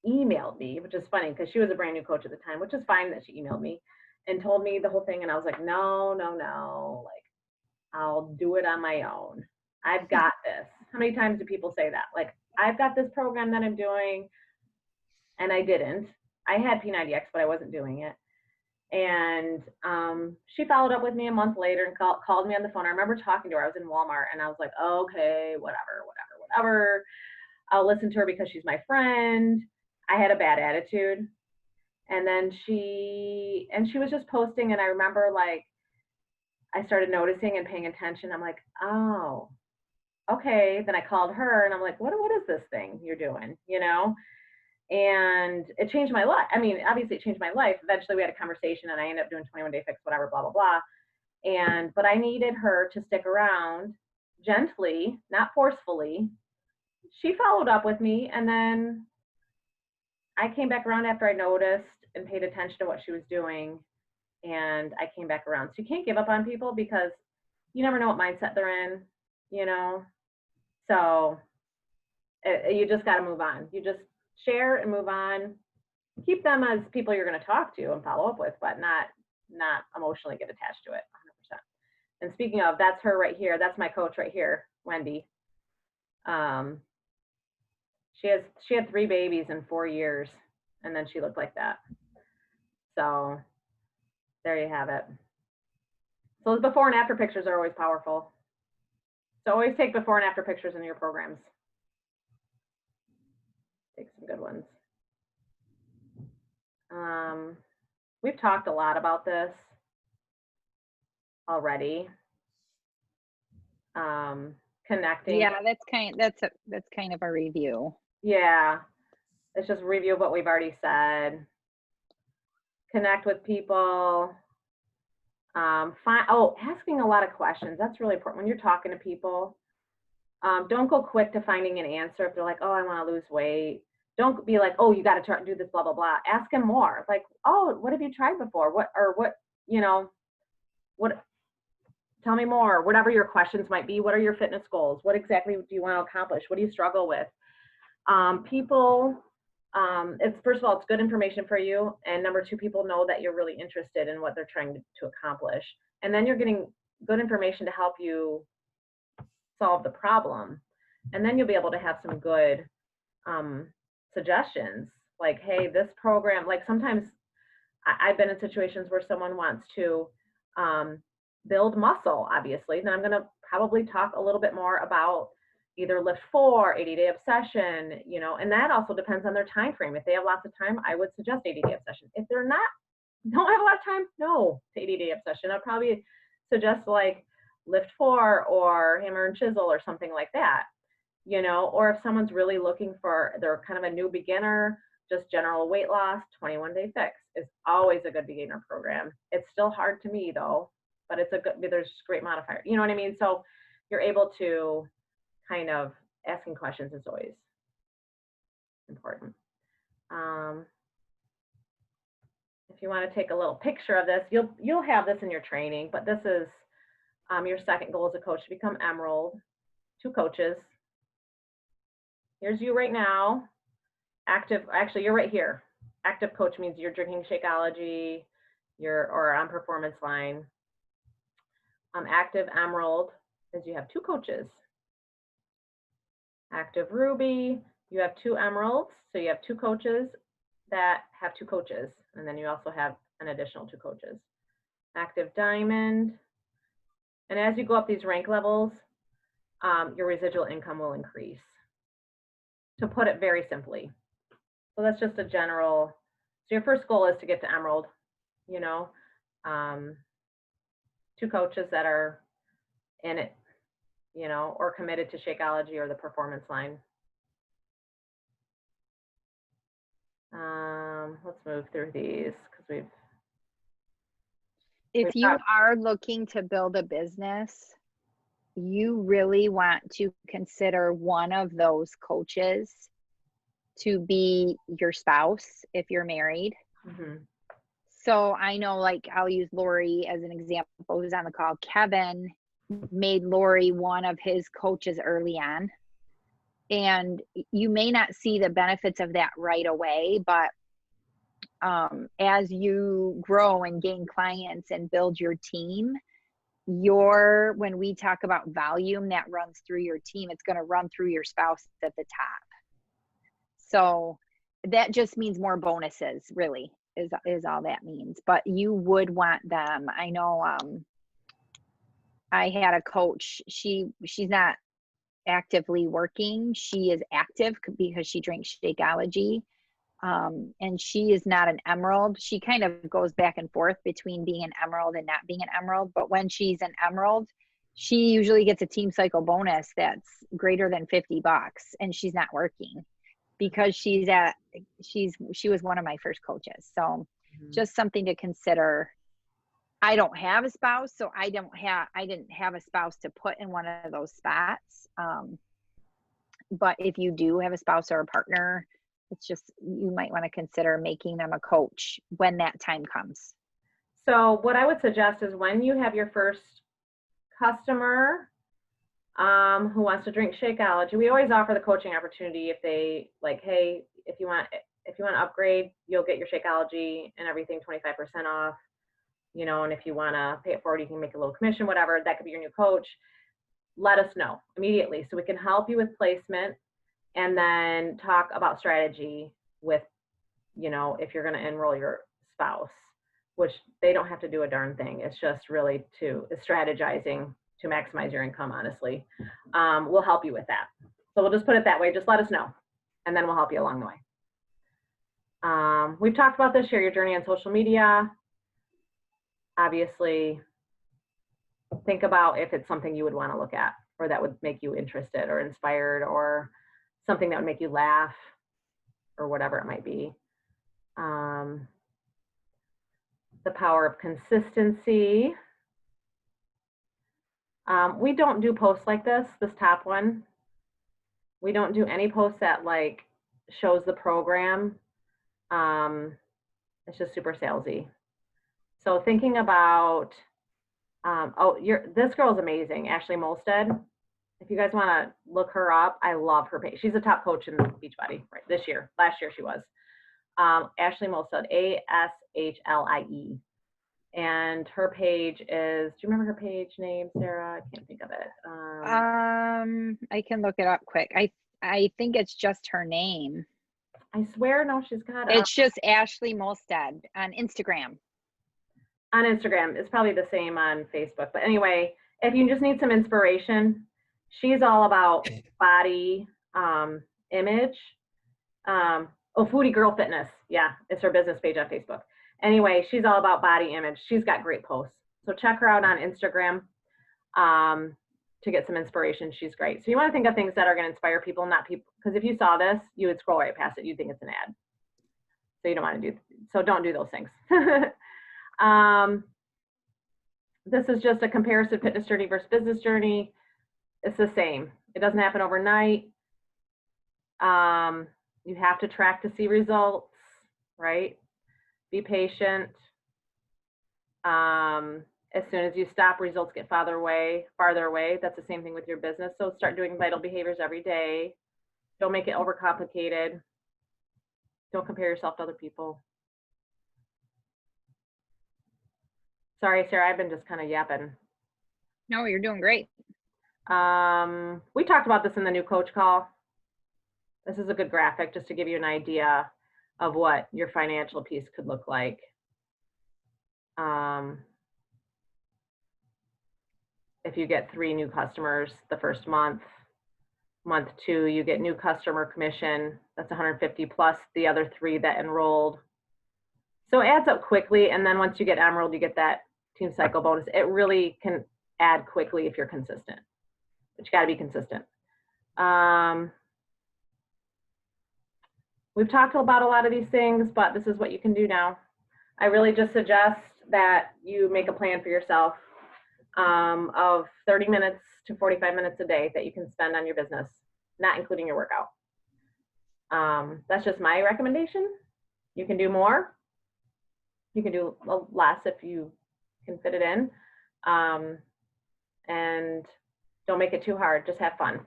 emailed me, which is funny because she was a brand new coach at the time, which is fine that she emailed me and told me the whole thing. And I was like, no, like I'll do it on my own. I've got this. How many times do people say that? Like, I've got this program that I'm doing, and I didn't. I had P90X, but I wasn't doing it. And she followed up with me a month later and called me on the phone. I remember talking to her. I was in Walmart, and I was like, okay, whatever. I'll listen to her because she's my friend. I had a bad attitude. And then she was just posting, and I remember like I started noticing and paying attention. I'm like, oh, okay. Then I called her and I'm like, what is this thing you're doing? You know? And it changed my life. I mean, obviously it changed my life. Eventually we had a conversation and I ended up doing 21 Day Fix, whatever, blah, blah, blah. But I needed her to stick around gently, not forcefully. She followed up with me, and then I came back around after I noticed and paid attention to what she was doing, and I came back around. So you can't give up on people because you never know what mindset they're in, you know? So you just got to move on. You just share and move on. Keep them as people you're going to talk to and follow up with, but not emotionally get attached to it 100%. And speaking of, that's her right here. That's my coach right here, Wendy. She had 3 babies in 4 years, and then she looked like that. So there you have it. So the before and after pictures are always powerful. So always take before and after pictures in your programs. Take some good ones. We've talked a lot about this already. Connecting. Yeah, that's kind of a review. Yeah, it's just a review of what we've already said. Connect with people. Asking a lot of questions. That's really important when you're talking to people. Don't go quick to finding an answer if they're like, oh, I want to lose weight. Don't be like, oh, you got to do this, blah, blah, blah. Ask them more. Like, oh, what have you tried before? Tell me more. Whatever your questions might be. What are your fitness goals? What exactly do you want to accomplish? What do you struggle with? First of all, it's good information for you. And number 2, people know that you're really interested in what they're trying to accomplish. And then you're getting good information to help you solve the problem. And then you'll be able to have some good suggestions. Like, hey, this program, like sometimes I've been in situations where someone wants to build muscle, obviously. Then I'm going to probably talk a little bit more about either Lift 4, 80-Day Obsession, you know, and that also depends on their time frame. If they have lots of time, I would suggest 80-Day Obsession. If they're don't have a lot of time, no to 80-Day Obsession. I'd probably suggest like Lift 4 or Hammer and Chisel or something like that, you know, or if someone's really looking for, they're kind of a new beginner, just general weight loss, 21 Day Fix is always a good beginner program. It's still hard to me though, but there's great modifier, you know what I mean? So you're able to kind of asking questions is always important. If you want to take a little picture of this, you'll have this in your training, but this is your second goal as a coach to become Emerald. 2 coaches. Here's you right now. Active, actually you're right here. Active coach means you're drinking Shakeology, or on Performance Line. Active Emerald is you have 2 coaches. Active Ruby, you have 2 Emeralds, so you have 2 coaches that have 2 coaches, and then you also have an additional 2 coaches. Active Diamond, and as you go up these rank levels, your residual income will increase, to put it very simply. So that's just a general, so your first goal is to get to Emerald, you know, 2 coaches that are in it, you know, or committed to Shakeology or the Performance Line. Let's move through these because If you are looking to build a business, you really want to consider one of those coaches to be your spouse if you're married. Mm-hmm. So I know, like, I'll use Lori as an example, who's on the call. Kevin made Lori one of his coaches early on. And you may not see the benefits of that right away, but as you grow and gain clients and build your team, when we talk about volume that runs through your team, it's going to run through your spouse at the top. So that just means more bonuses, really, is all that means. But you would want them. I know I had a coach, she's not actively working. She is active because she drinks Shakeology. And she is not an emerald. She kind of goes back and forth between being an emerald and not being an emerald. But when she's an emerald, she usually gets a team cycle bonus that's greater than $50, and she's not working because she was one of my first coaches. So just something to consider. I don't have a spouse, so I didn't have a spouse to put in one of those spots. But if you do have a spouse or a partner, it's just, you might want to consider making them a coach when that time comes. So what I would suggest is when you have your first customer who wants to drink Shakeology, we always offer the coaching opportunity. If they like, hey, if you want to upgrade, you'll get your Shakeology and everything 25% off. You know, and if you want to pay it forward, you can make a little commission, whatever. That could be your new coach. Let us know immediately so we can help you with placement, and then talk about strategy with, you know, if you're going to enroll your spouse, which they don't have to do a darn thing. It's just really strategizing to maximize your income, honestly. We'll help you with that. So we'll just put it that way. Just let us know, and then we'll help you along the way. We've talked about this, share your journey on social media. Obviously, think about if it's something you would want to look at, or that would make you interested or inspired, or something that would make you laugh, or whatever it might be. The power of consistency. We don't do posts like this top one. We don't do any posts that like shows the program. It's just super salesy. So thinking about, this girl is amazing, Ashley Molstead. If you guys want to look her up, I love her page. She's a top coach in Beachbody right this year. Last year she was. Ashley Molstead, ASHLIE. And her page is, do you remember her page name, Sarah? I can't think of it. I can look it up quick. I think it's just her name. I swear, no, she's got It's just Ashley Molstead on Instagram. On Instagram. It's probably the same on Facebook. But anyway, if you just need some inspiration, she's all about body image. Foodie Girl Fitness. Yeah, it's her business page on Facebook. Anyway, she's all about body image. She's got great posts. So check her out on Instagram to get some inspiration. She's great. So you want to think of things that are going to inspire people, not people. Because if you saw this, you would scroll right past it. You'd think it's an ad. So you don't want to don't do those things. This is just a comparison fitness journey versus business journey. It's the same. It doesn't happen overnight. You have to track to see results, right? Be patient. As soon as you stop, results get farther away. That's the same thing with your business. So start doing vital behaviors every day. Don't make it overcomplicated. Don't compare yourself to other people. Sorry, Sarah, I've been just kind of yapping. No, you're doing great. We talked about this in the new coach call. This is a good graphic just to give you an idea of what your financial piece could look like. If you get 3 new customers the first month, month 2, you get new customer commission. That's 150 plus the other 3 that enrolled. So it adds up quickly. And then once you get Emerald, you get that team cycle bonus. It really can add quickly if you're consistent, but you got to be consistent. We've talked about a lot of these things, but this is what you can do now. I really just suggest that you make a plan for yourself of 30 minutes to 45 minutes a day that you can spend on your business, not including your workout. That's just my recommendation. You can do more. You can do less if you can fit it in. And don't make it too hard, just have fun.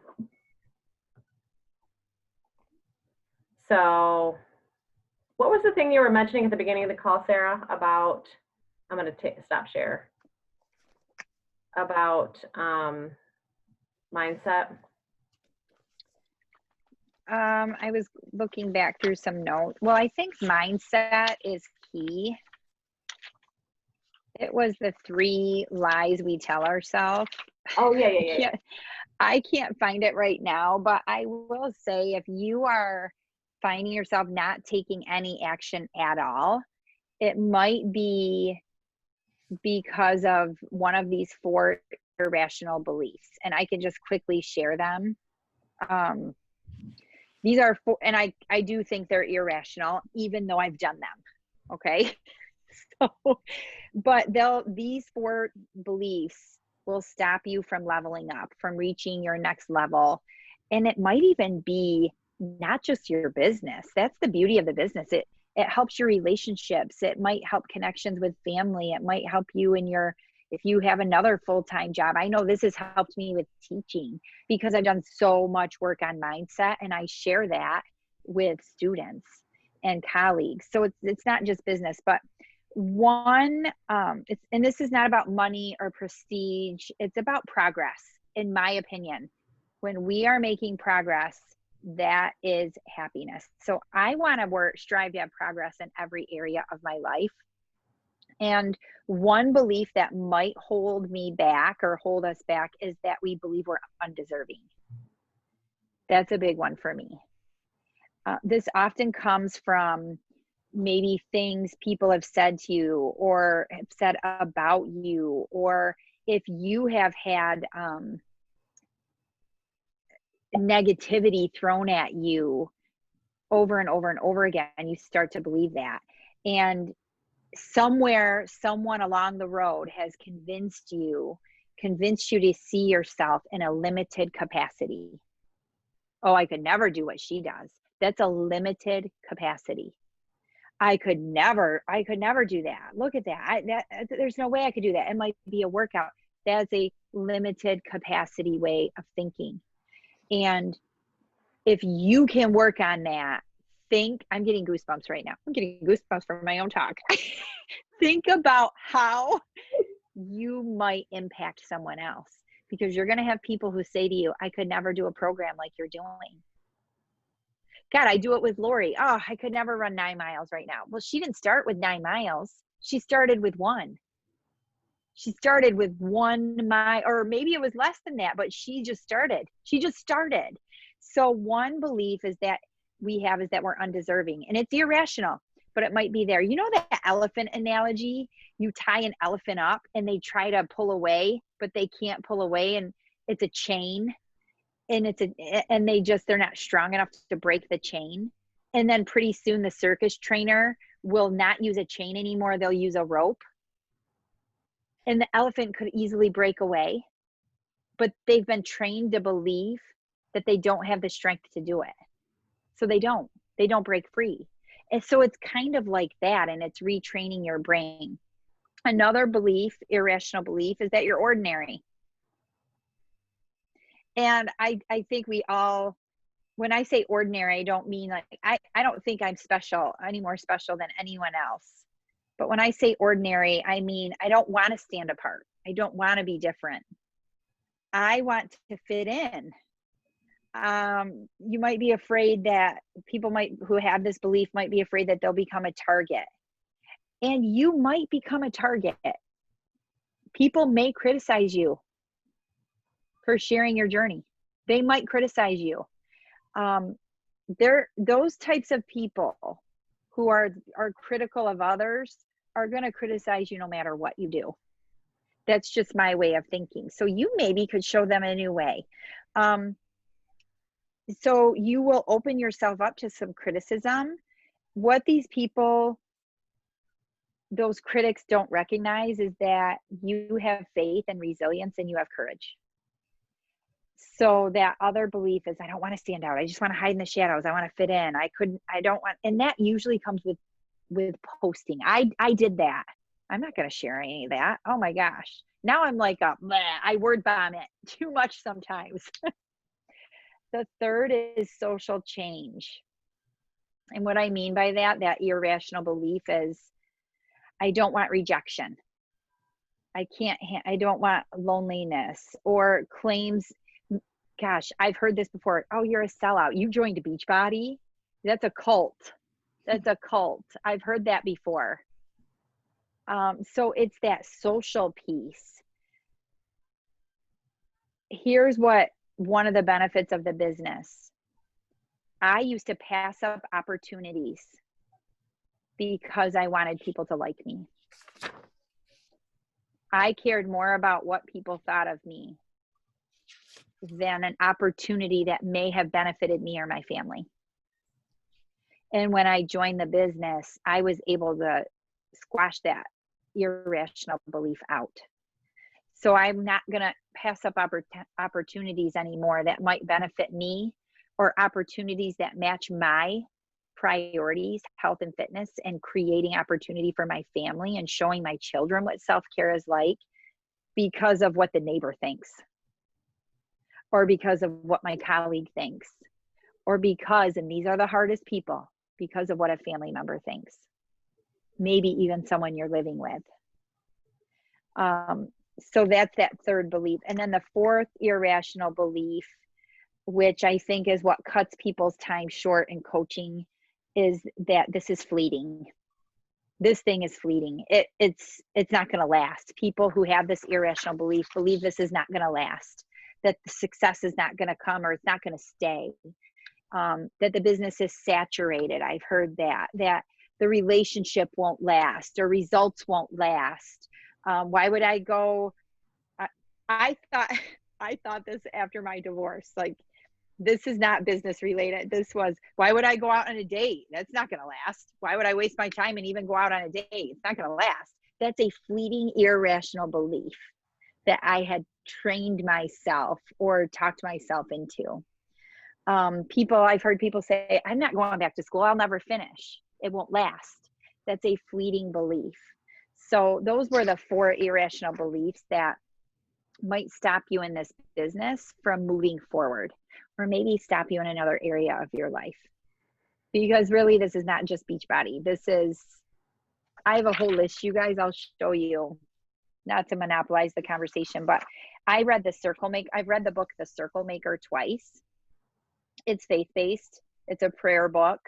So what was the thing you were mentioning at the beginning of the call, Sarah, about, I'm going to stop share, about mindset? I was looking back through some notes. Well, I think mindset is key. It was the 3 lies we tell ourselves. Oh, yeah. I can't find it right now, but I will say if you are finding yourself not taking any action at all, it might be because of one of these 4 irrational beliefs. And I can just quickly share them. These are 4, and I do think they're irrational, even though I've done them. Okay. So, but these 4 beliefs will stop you from leveling up, from reaching your next level. And it might even be not just your business. That's the beauty of the business. It helps your relationships. It might help connections with family. It might help you in if you have another full-time job. I know this has helped me with teaching because I've done so much work on mindset, and I share that with students and colleagues. So it's not just business, but one, and this is not about money or prestige. It's about progress, in my opinion. When we are making progress, that is happiness. So I want to strive to have progress in every area of my life. And one belief that might hold me back or hold us back is that we believe we're undeserving. That's a big one for me. This often comes from maybe things people have said to you or have said about you, or if you have had negativity thrown at you over and over and over again, you start to believe that. And somewhere, someone along the road has convinced you to see yourself in a limited capacity. Oh, I could never do what she does. That's a limited capacity. I could never do that. Look at that. There's no way I could do that. It might be a workout. That's a limited capacity way of thinking. And if you can work on that, I'm getting goosebumps right now. I'm getting goosebumps from my own talk. Think about how you might impact someone else, because you're going to have people who say to you, I could never do a program like you're doing. God, I do it with Lori. Oh, I could never run 9 miles right now. Well, she didn't start with 9 miles. She started with 1. She started with 1 mile, or maybe it was less than that, but she just started. So one belief is that we're undeserving, and it's irrational, but it might be there. You know that elephant analogy? You tie an elephant up and they try to pull away, but they can't pull away, and it's a chain. And they're not strong enough to break the chain. And then pretty soon the circus trainer will not use a chain anymore. They'll use a rope. And the elephant could easily break away, but they've been trained to believe that they don't have the strength to do it. So they don't break free. And so it's kind of like that, and it's retraining your brain. Another belief, irrational belief, is that you're ordinary. And I think we all, when I say ordinary, I don't mean like, I don't think I'm special, any more special than anyone else. But when I say ordinary, I mean, I don't want to stand apart. I don't want to be different. I want to fit in. You might be afraid that people who have this belief might be afraid that they'll become a target. And you might become a target. People may criticize you for sharing your journey. They might criticize you. Those types of people who are critical of others are going to criticize you no matter what you do. That's just my way of thinking. So you maybe could show them a new way. So you will open yourself up to some criticism. What those critics don't recognize is that you have faith and resilience, and you have courage. So that other belief is, I don't want to stand out. I just want to hide in the shadows. I want to fit in. I don't want, and that usually comes with with posting. I did that. I'm not going to share any of that. Oh my gosh. Now I'm like, I word bomb it too much sometimes. The third is social change. And what I mean by that irrational belief is I don't want rejection. I don't want loneliness or claims. Gosh, I've heard this before. Oh, you're a sellout. You joined a Beachbody. That's a cult. That's a cult. I've heard that before. So it's that social piece. Here's what one of the benefits of the business. I used to pass up opportunities because I wanted people to like me. I cared more about what people thought of me than an opportunity that may have benefited me or my family. And when I joined the business, I was able to squash that irrational belief out. So I'm not going to pass up opportunities anymore that might benefit me, or opportunities that match my priorities, health and fitness, and creating opportunity for my family and showing my children what self-care is like, because of what the neighbor thinks, or because of what my colleague thinks, or because, and these are the hardest people, because of what a family member thinks, maybe even someone you're living with. So that's that third belief. And then the fourth irrational belief, which I think is what cuts people's time short in coaching, is that this is fleeting. This thing is fleeting. It's not going to last. People who have this irrational belief believe this is not going to last, that the success is not going to come, or it's not going to stay, that the business is saturated. I've heard that the relationship won't last, or results won't last. Why would I go? I thought this after my divorce, like, this is not business related. This was, why would I go out on a date? That's not going to last. Why would I waste my time and even go out on a date? It's not going to last. That's a fleeting, irrational belief that I had trained myself or talked myself into. I've heard people say, I'm not going back to school. I'll never finish. It won't last. That's a fleeting belief. So those were the 4 irrational beliefs that might stop you in this business from moving forward, or maybe stop you in another area of your life. Because really, this is not just Beachbody. I have a whole list, you guys. I'll show you, not to monopolize the conversation, but I've read the book, The Circle Maker, twice. It's faith-based. It's a prayer book,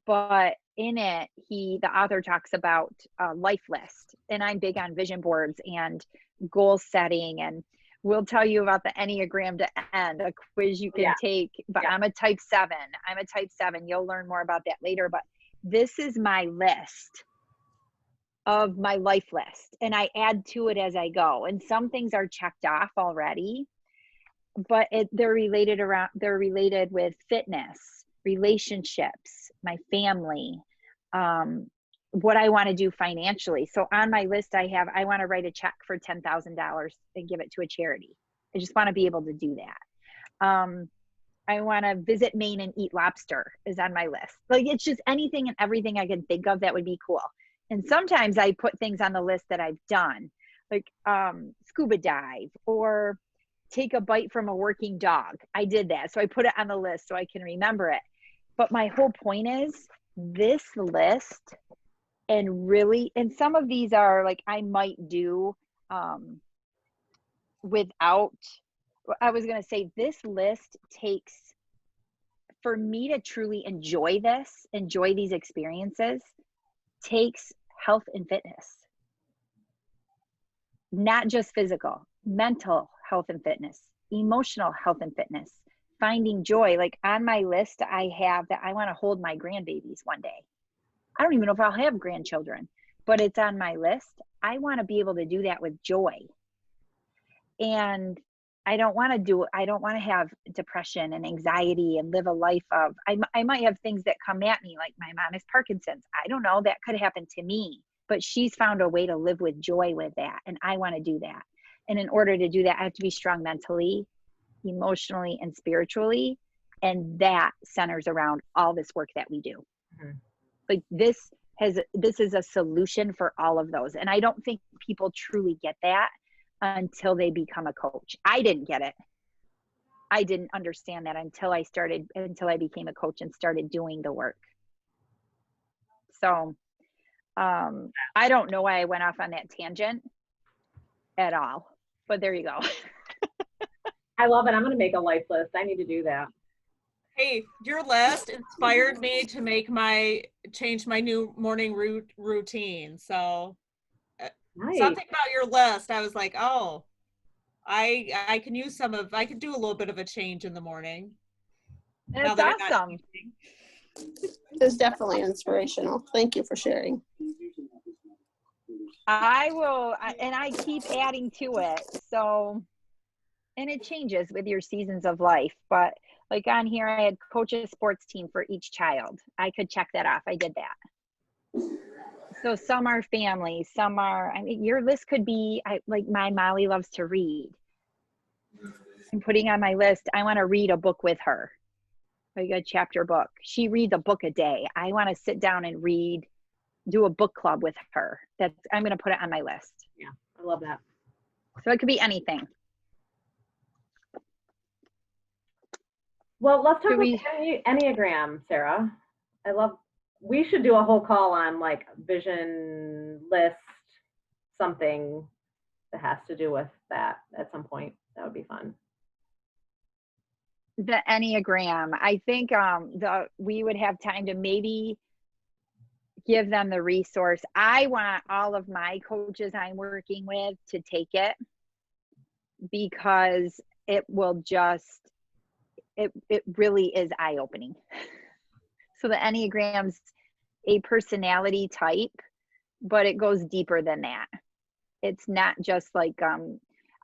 but in it, the author talks about a life list, and I'm big on vision boards and goal setting, and we'll tell you about the Enneagram to End, a quiz you can take, but I'm a type 7. You'll learn more about that later, but this is my list of my life list, and I add to it as I go. And some things are checked off already, but they're related with fitness, relationships, my family, what I want to do financially. So on my list, I want to write a check for $10,000 and give it to a charity. I just want to be able to do that. I want to visit Maine and eat lobster is on my list. Like, it's just anything and everything I can think of that would be cool. And sometimes I put things on the list that I've done, like scuba dive or take a bite from a working dog. I did that. So I put it on the list so I can remember it. But my whole point is this list, and some of these are like, I might do without, I was going to say, this list takes, for me to truly enjoy these experiences, takes health and fitness, not just physical, mental health and fitness, emotional health and fitness, finding joy. Like on my list, I have that I want to hold my grandbabies one day. I don't even know if I'll have grandchildren, but it's on my list. I want to be able to do that with joy. And I don't want to have depression and anxiety and live a life of, I might have things that come at me, like my mom has Parkinson's. I don't know, that could happen to me, but she's found a way to live with joy with that. And I want to do that. And in order to do that, I have to be strong mentally, emotionally, and spiritually. And that centers around all this work that we do. Mm-hmm. Like this this is a solution for all of those. And I don't think people truly get that until they become a coach. I didn't get it. I didn't understand that until I became a coach and started doing the work. So I don't know why I went off on that tangent at all, but there you go. I love it. I'm going to make a life list. I need to do that. Hey, your list inspired me to change my new morning routine. So Nice. something about your list, I was like, oh, I can use I could do a little bit of a change in the morning. That's awesome. It's definitely inspirational. Thank you for sharing. I will, and I keep adding to it. So, and it changes with your seasons of life, but like on here, I had coach a sports team for each child. I could check that off. I did that. So some are family, some are, I mean, your list could be, like my Molly loves to read. I'm putting on my list, I want to read a book with her, like a chapter book. She reads a book a day. I want to sit down and do a book club with her. I'm going to put it on my list. Yeah, I love that. So it could be anything. Well, let's talk about the Enneagram, Sarah. We should do a whole call on like vision list, something that has to do with that at some point. That would be fun. The Enneagram, I think we would have time to maybe give them the resource. I want all of my coaches I'm working with to take it, because it will it really is eye-opening. So the Enneagram's a personality type, but it goes deeper than that. It's not just like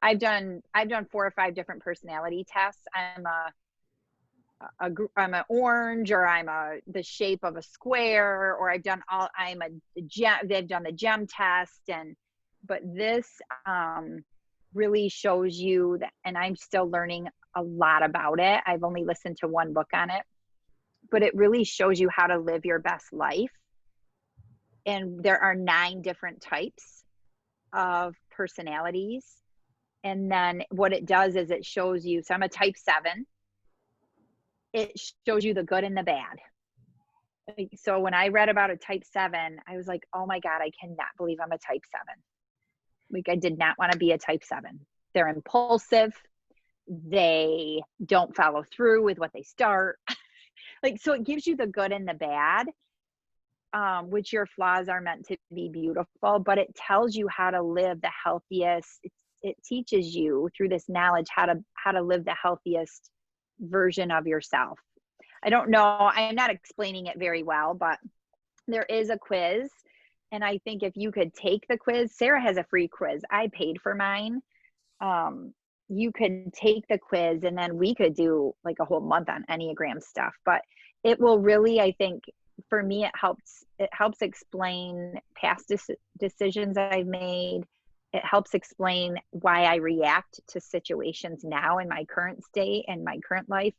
I've done 4 or 5 different personality tests. I'm an orange, or I'm the shape of a square, or they've done the gem test, but this really shows you that, and I'm still learning a lot about it. I've only listened to 1 book on it, but it really shows you how to live your best life. And there are 9 different types of personalities. And then what it does is it shows you, so I'm a type 7. It shows you the good and the bad. So when I read about a type 7, I was like, oh my God, I cannot believe I'm a type 7. Like, I did not want to be a type 7. They're impulsive. They don't follow through with what they start. Like, so it gives you the good and the bad, which your flaws are meant to be beautiful, but it tells you how to live the healthiest. It teaches you through this knowledge how to live the healthiest version of yourself. I don't know, I am not explaining it very well, but there is a quiz. And I think if you could take the quiz, Sarah has a free quiz. I paid for mine. You could take the quiz, and then we could do like a whole month on Enneagram stuff. But it will really, I think, for me, it helps explain past decisions I've made. It helps explain why I react to situations now in my current state and my current life.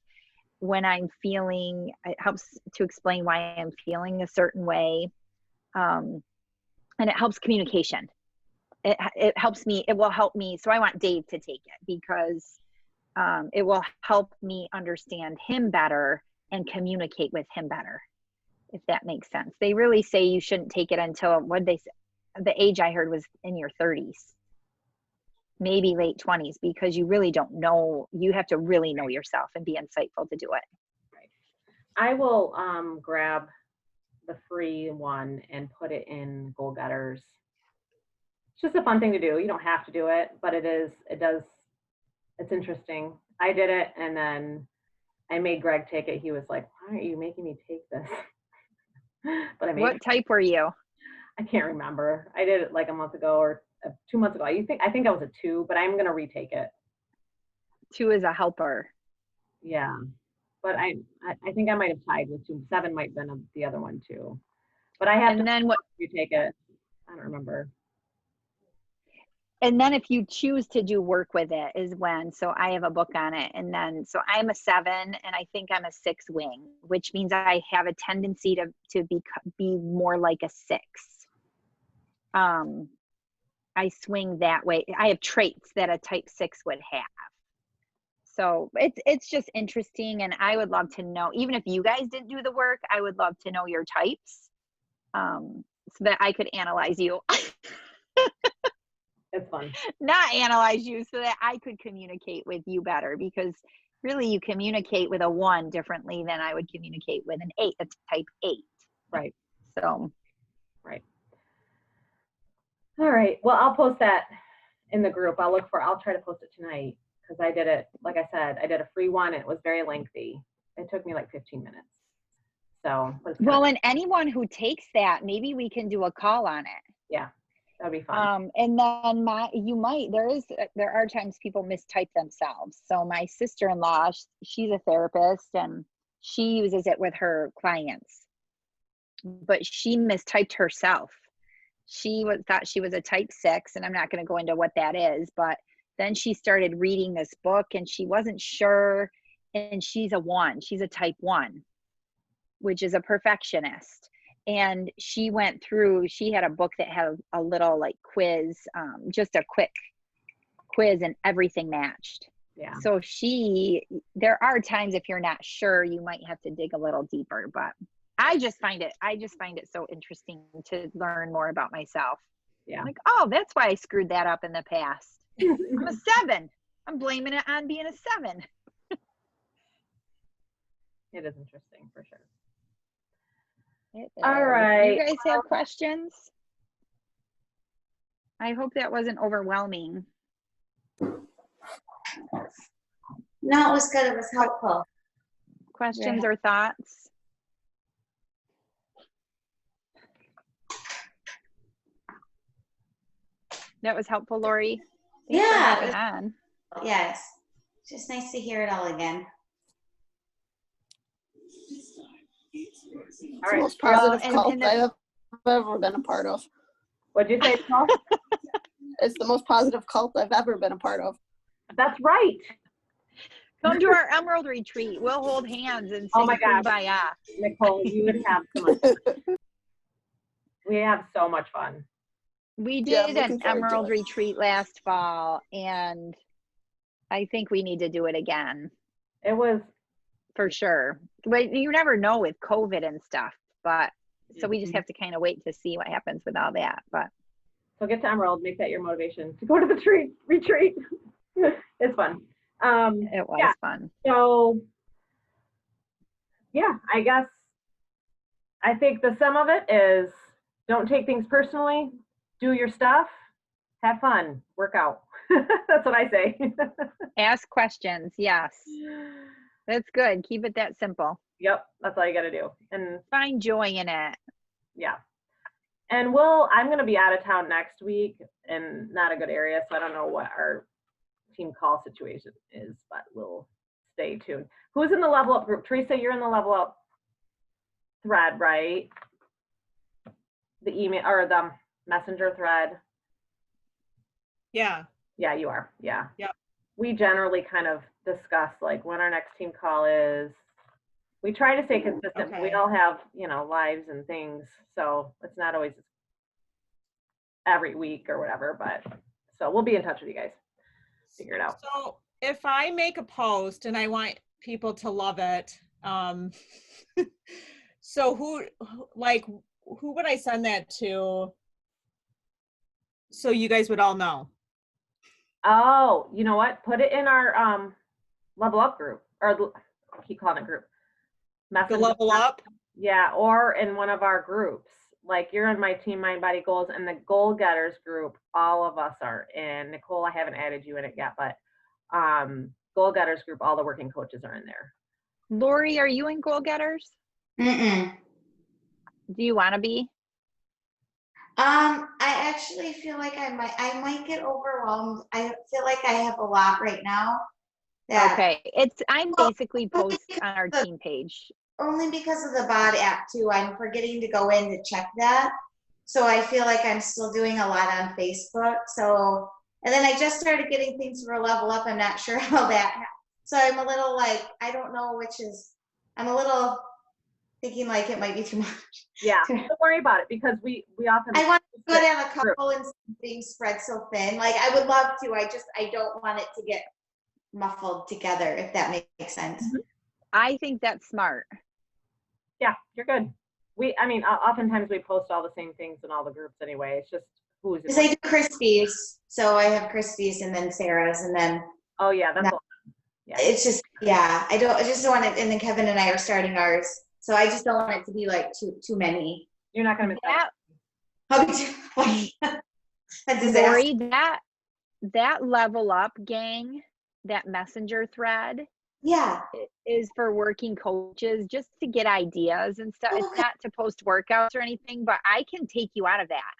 When I'm feeling, it helps to explain why I'm feeling a certain way. And it helps communication. It helps me, it will help me. So I want Dave to take it, because it will help me understand him better and communicate with him better, if that makes sense. They really say you shouldn't take it until, the age I heard was in your 30s, maybe late 20s, because you really don't know. You have to really know yourself and be insightful to do it. Right. I will grab the free one and put it in Goal Getters. It's just a fun thing to do. You don't have to do it, but it's interesting. I did it, and then I made Greg take it. He was like, why are you making me take this? But What type were you? I can't remember. I did it like a month ago or 2 months ago. I think I was a 2, but I'm gonna retake it. 2 is a helper. Yeah, but I think I might have tied with 2. 7 might have been the other one too. But I have And then what? retake it. I don't remember. And then if you choose to do work with it is when, so I have a book on it. And then, so I'm a 7 and I think I'm a 6 wing, which means I have a tendency to be more like a 6. I swing that way. I have traits that a type 6 would have. So it's just interesting. And I would love to know, even if you guys didn't do the work, I would love to know your types, so that I could analyze you. It's fun. Not analyze you, so that I could communicate with you better, because really you communicate with a 1 differently than I would communicate with an 8, a type 8. Right. So. Right. All right. Well, I'll post that in the group. I'll try to post it tonight, because I did it, like I said, I did a free one and it was very lengthy. It took me like 15 minutes. So. Well, and anyone who takes that, maybe we can do a call on it. Yeah. That'd be fun. And then there are times people mistype themselves. So my sister-in-law, she's a therapist and she uses it with her clients, but she mistyped herself. She thought she was a type 6, and I'm not going to go into what that is, but then she started reading this book and she wasn't sure, and she's a 1. She's a type 1, which is a perfectionist. And she went through, she had a book that had a little like quiz, just a quick quiz, and everything matched. Yeah. So there are times if you're not sure, you might have to dig a little deeper, but I just find it so interesting to learn more about myself. Yeah. Like, oh, that's why I screwed that up in the past. I'm a 7. I'm blaming it on being a 7. It is interesting for sure. All right. You guys have questions? I hope that wasn't overwhelming. No, it was good. It was helpful. Questions or thoughts? That was helpful, Lori. Thanks for hopping on. Yes. Just nice to hear it all again. It's the most positive cult I've ever been a part of. What'd you say, Paul? It's the most positive cult I've ever been a part of. That's right. Come to our Emerald retreat. We'll hold hands and sing Oh my gosh. Kumbaya. Nicole, you would have so much fun. We have so much fun. We did an Emerald retreat last fall, and I think we need to do it again. It was for sure. But you never know with COVID and stuff, but so we just have to kind of wait to see what happens with all that. But so get to Emerald, make that your motivation to go to the retreat. It's fun. It was fun. So yeah, I think the sum of it is, don't take things personally, do your stuff, have fun, work out. That's what I say. Ask questions. Yes. That's good. Keep it that simple. Yep. That's all you got to do. And find joy in it. Yeah. And I'm going to be out of town next week and not a good area. So I don't know what our team call situation is, but we'll stay tuned. Who's in the Level Up group? Teresa, you're in the Level Up thread, right? The email or the messenger thread. Yeah. Yeah, you are. Yeah. Yep. We generally kind of discuss like when our next team call is. We try to stay consistent, but we all have, lives and things. So it's not always every week or whatever, but so we'll be in touch with you guys. Figure it out. So if I make a post and I want people to love it, so who would I send that to so you guys would all know? Oh, you know what? Put it in our Level Up group, or I keep calling it group. The Level Up? Yeah, or in one of our groups. Like you're in my Team Mind Body Goals, and the Goal Getters group, all of us are in. Nicole, I haven't added you in it yet, but Goal Getters group, all the working coaches are in there. Lori, are you in Goal Getters? Mm-mm. Do you want to be? I actually feel like I might get overwhelmed. I feel like I have a lot right now. Okay, I'm basically post on our team page. Only because of the BOD app too. I'm forgetting to go in to check that. So I feel like I'm still doing a lot on Facebook. So And then I just started getting things for a level up. I'm not sure how that, so I'm a little like, I don't know which is, I'm a little thinking like it might be too much. Yeah, don't worry about it because we often. I want to go down a couple and things spread so thin. Like I would love to, I don't want it to get muffled together, if that makes sense. I think that's smart. Yeah, you're good. Oftentimes we post all the same things in all the groups anyway. It's just who's. Because I do Christie's, so I have Christie's and then Sarah's and then. Oh yeah, that's. Yeah. It's just, yeah, I just don't want it. And then Kevin and I are starting ours, so I just don't want it to be like too many. You're not gonna miss That, I'll be that's disaster. Lori, that level up gang, that messenger thread Yeah. is for working coaches just to get ideas and stuff. It's Okay. not to post workouts or anything, but I can take you out of that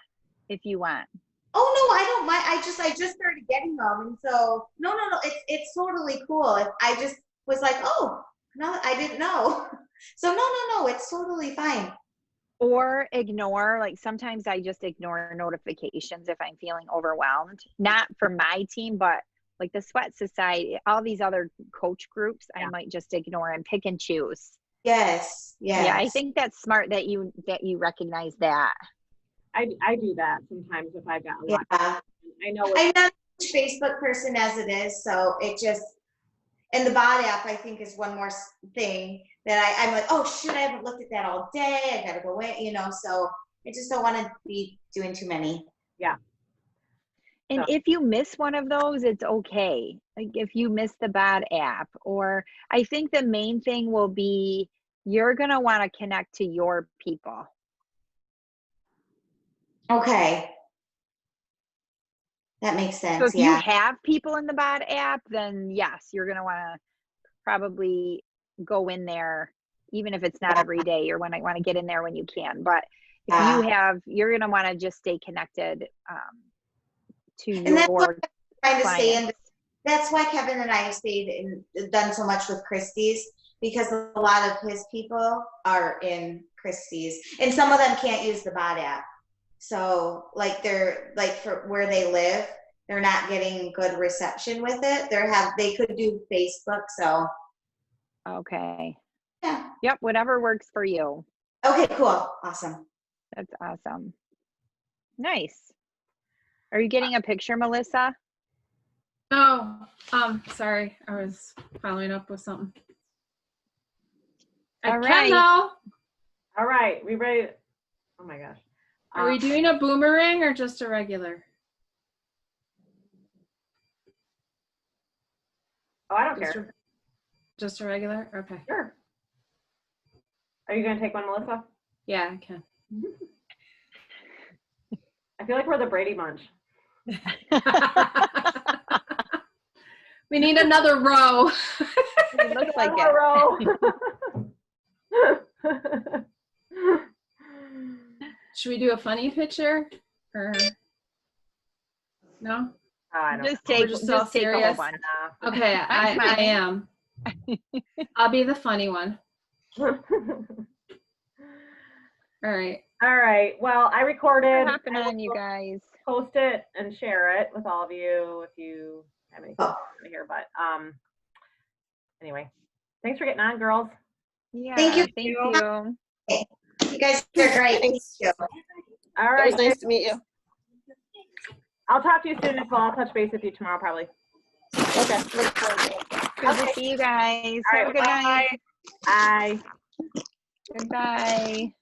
if you want. Oh no, I don't mind. I just started getting them, and so no, it's totally cool. I just was like, oh no, I didn't know. So no, it's totally fine. Or ignore, like sometimes I just ignore notifications if I'm feeling overwhelmed. Not for my team, but like the Sweat Society, all these other coach groups, I might just ignore and pick and choose. Yes. Yeah, I think that's smart that you recognize that. I do that sometimes if I've got a lot. Yeah. I know. I'm not a Facebook person as it is, so it just, and the bot app I think is one more thing that I'm like, oh shoot, I haven't looked at that all day. I gotta go in, so I just don't want to be doing too many. Yeah. And if you miss one of those, it's okay. Like if you miss the bad app, or I think the main thing will be you're going to want to connect to your people. Okay. That makes sense. So if yeah. you have people in the bad app, then yes, you're going to want to probably go in there, even if it's not every day. You're going to want to get in there when you can. But if you have, you're going to want to just stay connected to And that's what your I'm trying to stay in. clients. That's why Kevin and I have stayed and done so much with Christie's, because a lot of his people are in Christie's, and some of them can't use the bot app. So like they're like for where they live, they're not getting good reception with it. They could do Facebook. So Okay. yeah. Yep. Whatever works for you. Okay, cool. Awesome. That's awesome. Nice. Are you getting a picture, Melissa? Oh, sorry. I was following up with something. I All can right. now. All right, we ready? Oh my gosh. Are we doing a boomerang or just a regular? Oh, I don't care. Just a regular? Okay. Sure. Are you gonna take one, Melissa? Yeah, I can. I feel like we're the Brady Bunch. We need another row. It looks like One more it. row. Should we do a funny picture? Or no? Oh, I don't Just know. take, just just all take a whole serious? bunch. Okay, I'm I fine. am. I'll be the funny one. All right. All right. Well, I recorded. What's happening, I will you guys? Post it and share it with all of you if you have anything to hear. But anyway, thanks for getting on, girls. Yeah. Thank you. Thank you. You guys are great. Thank you. All It right. was nice to meet you. I'll talk to you soon, Nicole. I'll touch base with you tomorrow, probably. Okay. Look forward to it. Good to see you guys. All Have a right, good night. Bye. Goodbye.